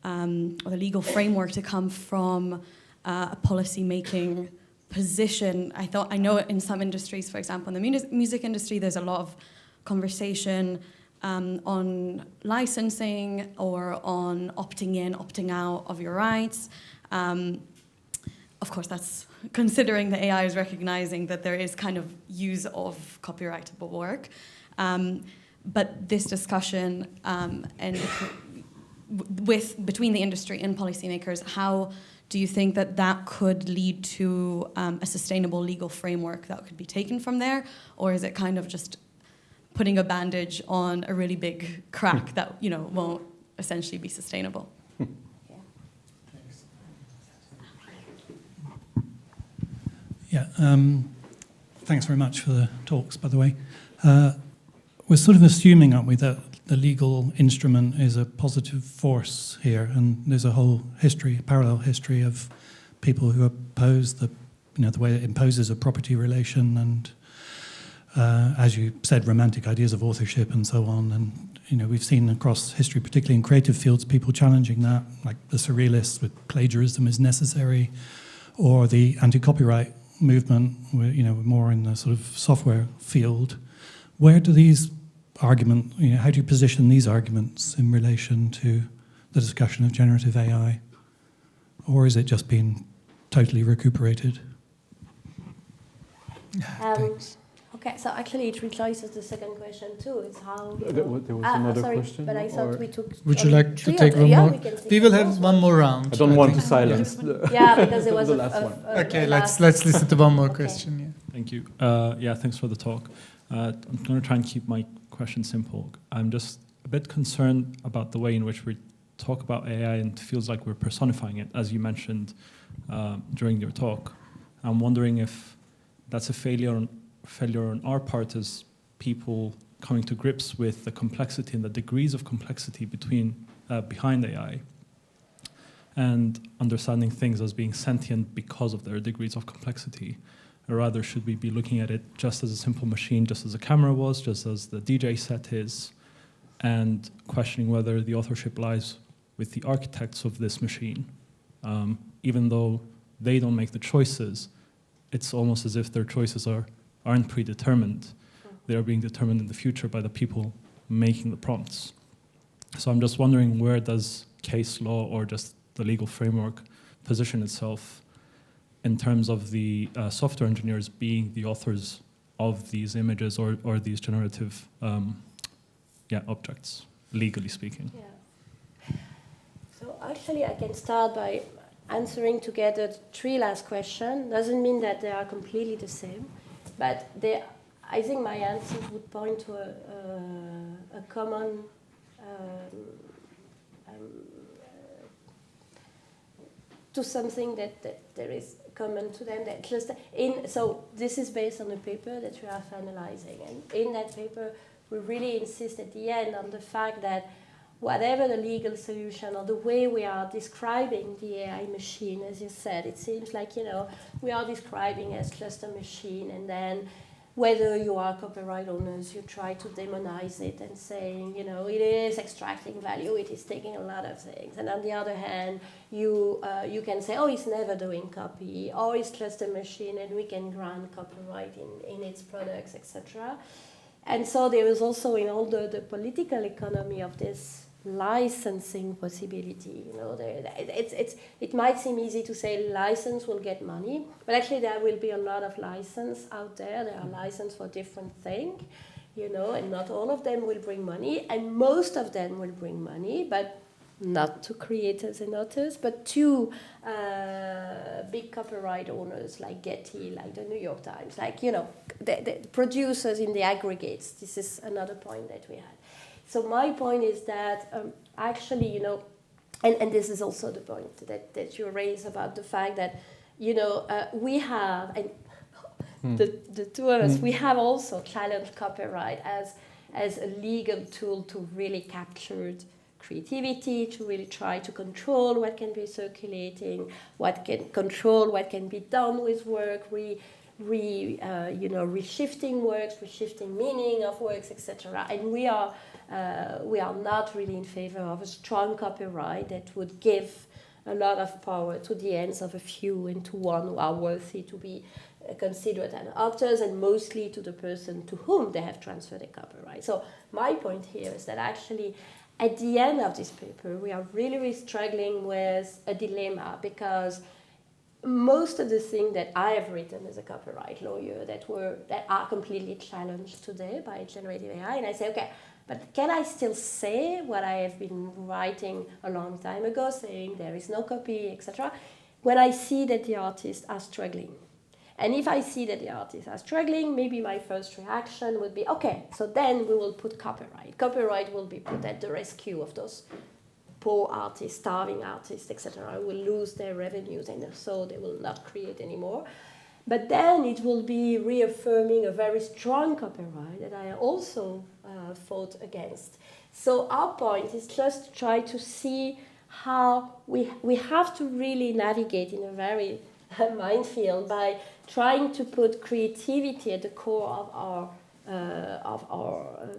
or the legal framework to come from a policy-making position? I know in some industries, for example, in the music industry, there's a lot of conversation on licensing or on opting in, opting out of your rights. Of course, that's considering the AI is recognizing that there is kind of use of copyrightable work. But this discussion between the industry and policymakers, how do you think that could lead to a sustainable legal framework that could be taken from there? Or is it kind of just putting a bandage on a really big crack that, you know, won't essentially be sustainable? Yeah, thanks very much for the talks, by the way. We're sort of assuming, aren't we, that the legal instrument is a positive force here, and there's a whole history, a parallel history of people who oppose the way it imposes a property relation, and as you said, romantic ideas of authorship and so on. And you know, we've seen across history, particularly in creative fields, people challenging that, like the surrealists with plagiarism is necessary, or the anti-copyright movement, you know, more in the sort of software field. Where do these arguments, you know, how do you position these arguments in relation to the discussion of generative AI? Or is it just being totally recuperated? Thanks. Okay, so actually it rejoices the second question too. It's how... There was another question? But I thought or- we took... Would you like to three take of one them. more? We can take We will the have first one more round. I don't want to think. silence the... Yeah, because there was the last one. Okay, a let's last- listen to one more Okay. question. Yeah. Thank you. Yeah, thanks for the talk. I'm going to try and keep my question simple. I'm just a bit concerned about the way in which we talk about AI, and it feels like we're personifying it, as you mentioned during your talk. I'm wondering if that's a failure on our part as people coming to grips with the complexity and the degrees of complexity behind AI, and understanding things as being sentient because of their degrees of complexity. Or rather, should we be looking at it just as a simple machine, just as a camera was, just as the DJ set is, and questioning whether the authorship lies with the architects of this machine? Even though they don't make the choices, it's almost as if their choices aren't predetermined. They are being determined in the future by the people making the prompts. So I'm just wondering, where does case law or just the legal framework position itself in terms of the software engineers being the authors of these images or these generative objects, legally speaking? Yeah. So actually I can start by answering together 3 last questions. Doesn't mean that they are completely the same, but I think my answers would point to a common to something that there is common to them. So this is based on a paper that we are finalizing, and in that paper we really insist at the end on the fact that whatever the legal solution or the way we are describing the AI machine, as you said, it seems like, we are describing as just a machine, and then whether you are copyright owners, you try to demonize it and saying, it is extracting value, it is taking a lot of things. And on the other hand, you can say, oh, it's never doing copy, or it's just a machine and we can grant copyright in its products, etc. And so there is also in all the political economy of this licensing possibility. It might seem easy to say license will get money, but actually there will be a lot of license out there. There are license for different things, and not all of them will bring money, and most of them will bring money, but not to creators and authors, but to big copyright owners like Getty, like the New York Times, like, the producers in the aggregates. This is another point that we had. So my point is that actually, and this is also the point that you raise about the fact that, we have, and the two of us, we have also challenged copyright as a legal tool to really capture creativity, to really try to control what can be circulating, control what can be done with work, reshifting works, reshifting meaning of works, etc. And we are not really in favor of a strong copyright that would give a lot of power to the hands of a few and to one who are worthy to be considered as authors, and mostly to the person to whom they have transferred the copyright. So my point here is that actually at the end of this paper, we are really struggling with a dilemma, because most of the things that I have written as a copyright lawyer that are completely challenged today by generative AI, and I say, okay, but can I still say what I have been writing a long time ago, saying there is no copy, etc., when I see that the artists are struggling? And if I see that the artists are struggling, maybe my first reaction would be, okay, so then we will put copyright. Copyright will be put at the rescue of those poor artists, starving artists, etc., will lose their revenues, and so they will not create anymore. But then it will be reaffirming a very strong copyright that I also fought against. So our point is just to try to see how we have to really navigate in a very minefield by trying to put creativity at the core of our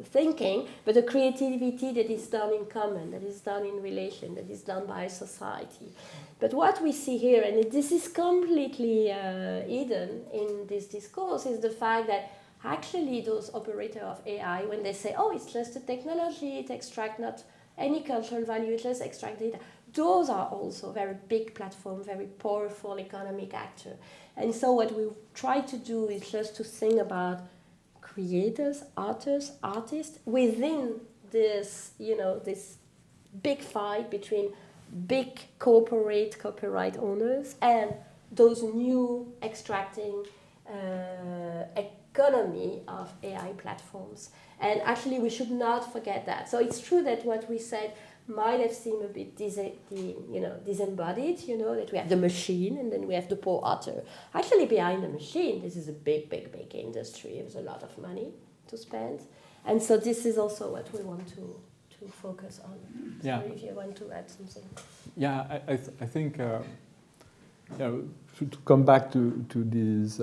thinking, but a creativity that is done in common, that is done in relation, that is done by society. But what we see here, and this is completely hidden in this discourse, is the fact that actually those operators of AI, when they say, oh, it's just a technology, it extracts not any cultural value, it just extracts data, those are also very big platform, very powerful economic actor. And so what we try to do is just to think about creators, authors, artists within this, this big fight between big corporate copyright owners and those new extracting economy of AI platforms. And actually, we should not forget that. So it's true that what we said might have seemed a bit disembodied, that we have the machine and then we have the poor author. Actually, behind the machine, this is a big, big, big industry. There's a lot of money to spend. And so this is also what we want to focus on. Yeah. Sorry if you want to add something. Yeah, I think, to come back to this,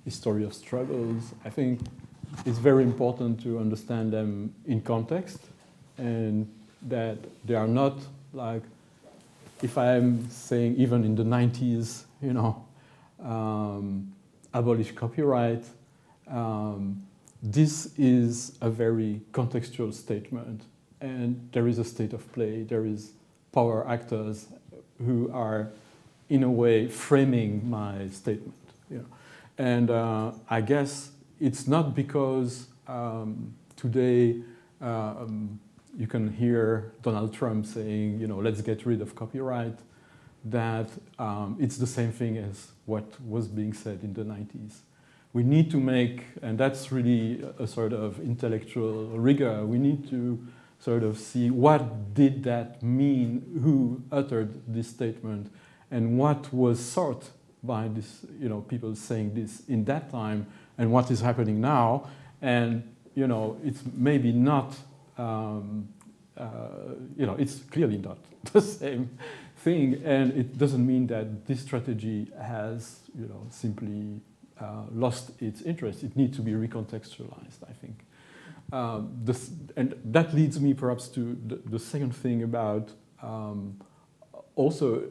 history of struggles, I think it's very important to understand them in context, and that they are not like, if I'm saying even in the 90s, abolish copyright, this is a very contextual statement, and there is a state of play, there is power actors who are in a way framing my statement. And I guess it's not because today you can hear Donald Trump saying, let's get rid of copyright, that it's the same thing as what was being said in the 90s. We need to make, and that's really a sort of intellectual rigor, we need to sort of see what did that mean, who uttered this statement, and what was sought by this, people saying this in that time, and what is happening now. And, it's maybe not, it's clearly not the same thing. And it doesn't mean that this strategy has, simply lost its interest. It needs to be recontextualized, I think. And that leads me perhaps to the second thing about also,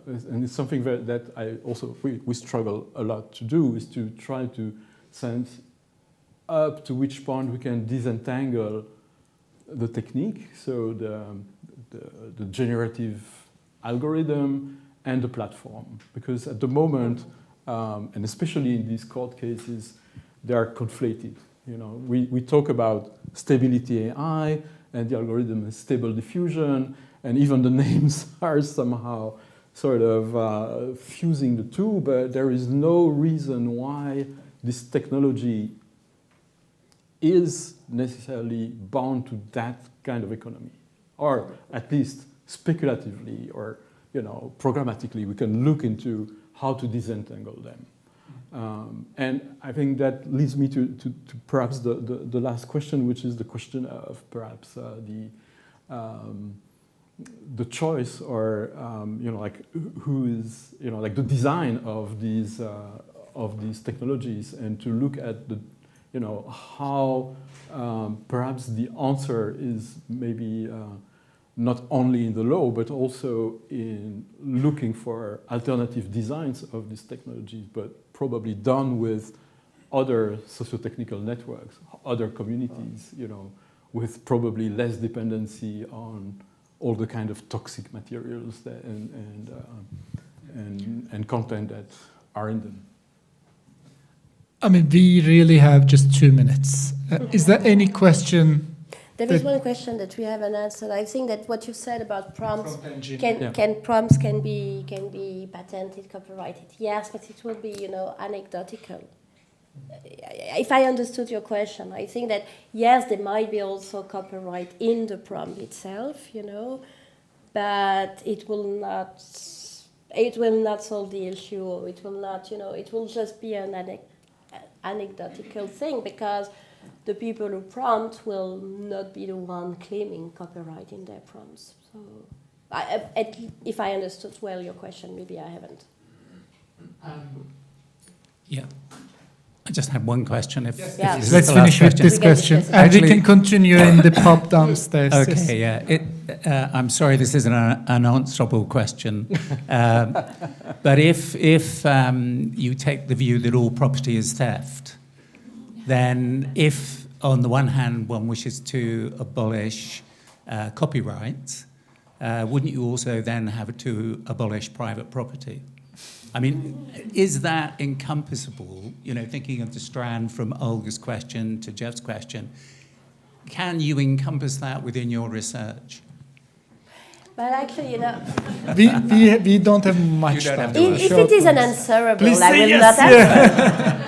and it's something that I also, we struggle a lot to do, is to try to sense up to which point we can disentangle the technique, so the generative algorithm and the platform. Because at the moment, and especially in these court cases, they are conflated. We talk about stability AI, and the algorithm is Stable Diffusion, and even the names are somehow sort of fusing the two, but there is no reason why this technology is necessarily bound to that kind of economy, or at least speculatively or programmatically, we can look into how to disentangle them. And I think that leads me to perhaps the last question, which is the question of perhaps the choice, or who is the design of these technologies, and to look at the how perhaps the answer is maybe not only in the law, but also in looking for alternative designs of these technologies, but probably done with other socio-technical networks, other communities, with probably less dependency on all the kind of toxic materials that, and content that are in them. I mean, we really have just 2 minutes. Is there any question? There is one question that we haven't answered. I think that what you said about prompts, Prompt prompts can be patented, copyrighted? Yes, but it will be, anecdotal. If I understood your question, I think that yes, there might be also copyright in the prompt itself, but it will not solve the issue. It will not, it will just be an anecdotal thing, because the people who prompt will not be the one claiming copyright in their prompts. So, if I understood well your question, maybe I haven't. Yeah. I just have one question. Let's finish with this question. And we can continue in the pub downstairs. Okay, yeah. I'm sorry, this is an unanswerable question. But if you take the view that all property is theft, then if, on the one hand, one wishes to abolish copyright, wouldn't you also then have to abolish private property? I mean, is that encompassable? Thinking of the strand from Olga's question to Jeff's question, can you encompass that within your research? But actually, we don't have much time. If it is unanswerable, Please I will yes. not answer.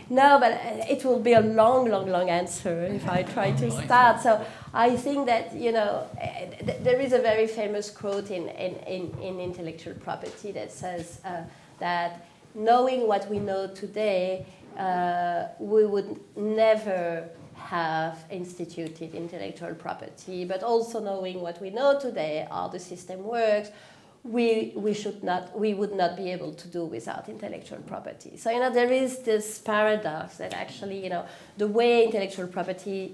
No, but it will be a long answer if I try to start. So I think that, there is a very famous quote in intellectual property that says that knowing what we know today, we would never have instituted intellectual property, but also knowing what we know today, how the system works, we would not be able to do without intellectual property. So, there is this paradox that actually, the way intellectual property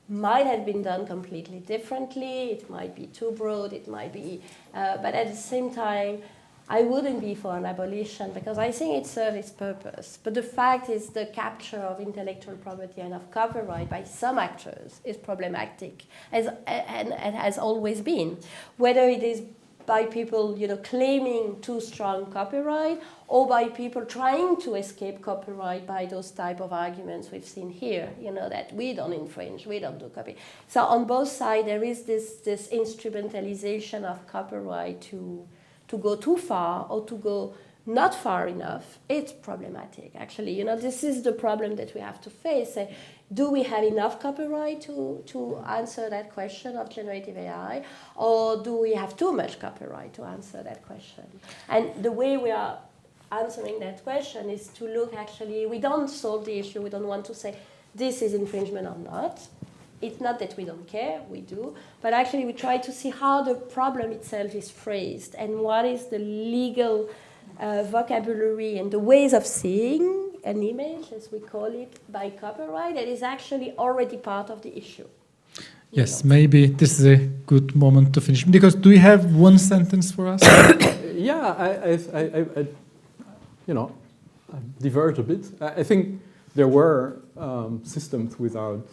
might have been done completely differently. It might be too broad, it might be, but at the same time, I wouldn't be for an abolition, because I think it serves its purpose. But the fact is the capture of intellectual property and of copyright by some actors is problematic, and has always been. Whether it is by people, claiming too strong copyright, or by people trying to escape copyright by those type of arguments we've seen here, that we don't infringe, we don't do copy. So on both sides, there is this instrumentalization of copyright to go too far or to go not far enough. It's problematic, actually. This is the problem that we have to face. Do we have enough copyright to answer that question of generative AI, or do we have too much copyright to answer that question? And the way we are answering that question is to look actually, we don't solve the issue, we don't want to say this is infringement or not. It's not that we don't care, we do, but actually we try to see how the problem itself is phrased and what is the legal vocabulary and the ways of seeing an image, as we call it, by copyright that is actually already part of the issue. Yes, maybe this is a good moment to finish. Because do you have one sentence for us? Yeah, I diverge a bit. I think there were systems without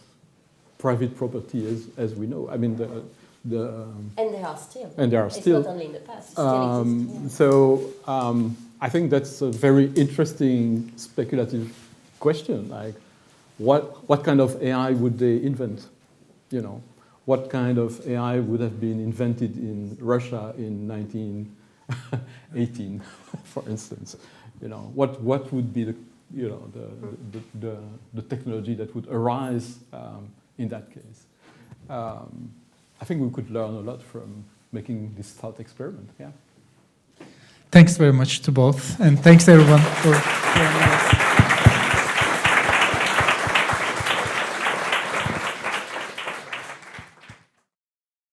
private property, as we know. I mean, and there are still. And there are it's still. Not only in the past. It still exists. So I think that's a very interesting speculative question. Like, what kind of AI would they invent? You know, what kind of AI would have been invented in Russia in 1918, for instance? You know, what would be the technology that would arise in that case? I think we could learn a lot from making this thought experiment. Yeah. Thanks very much to both, and thanks everyone for joining us.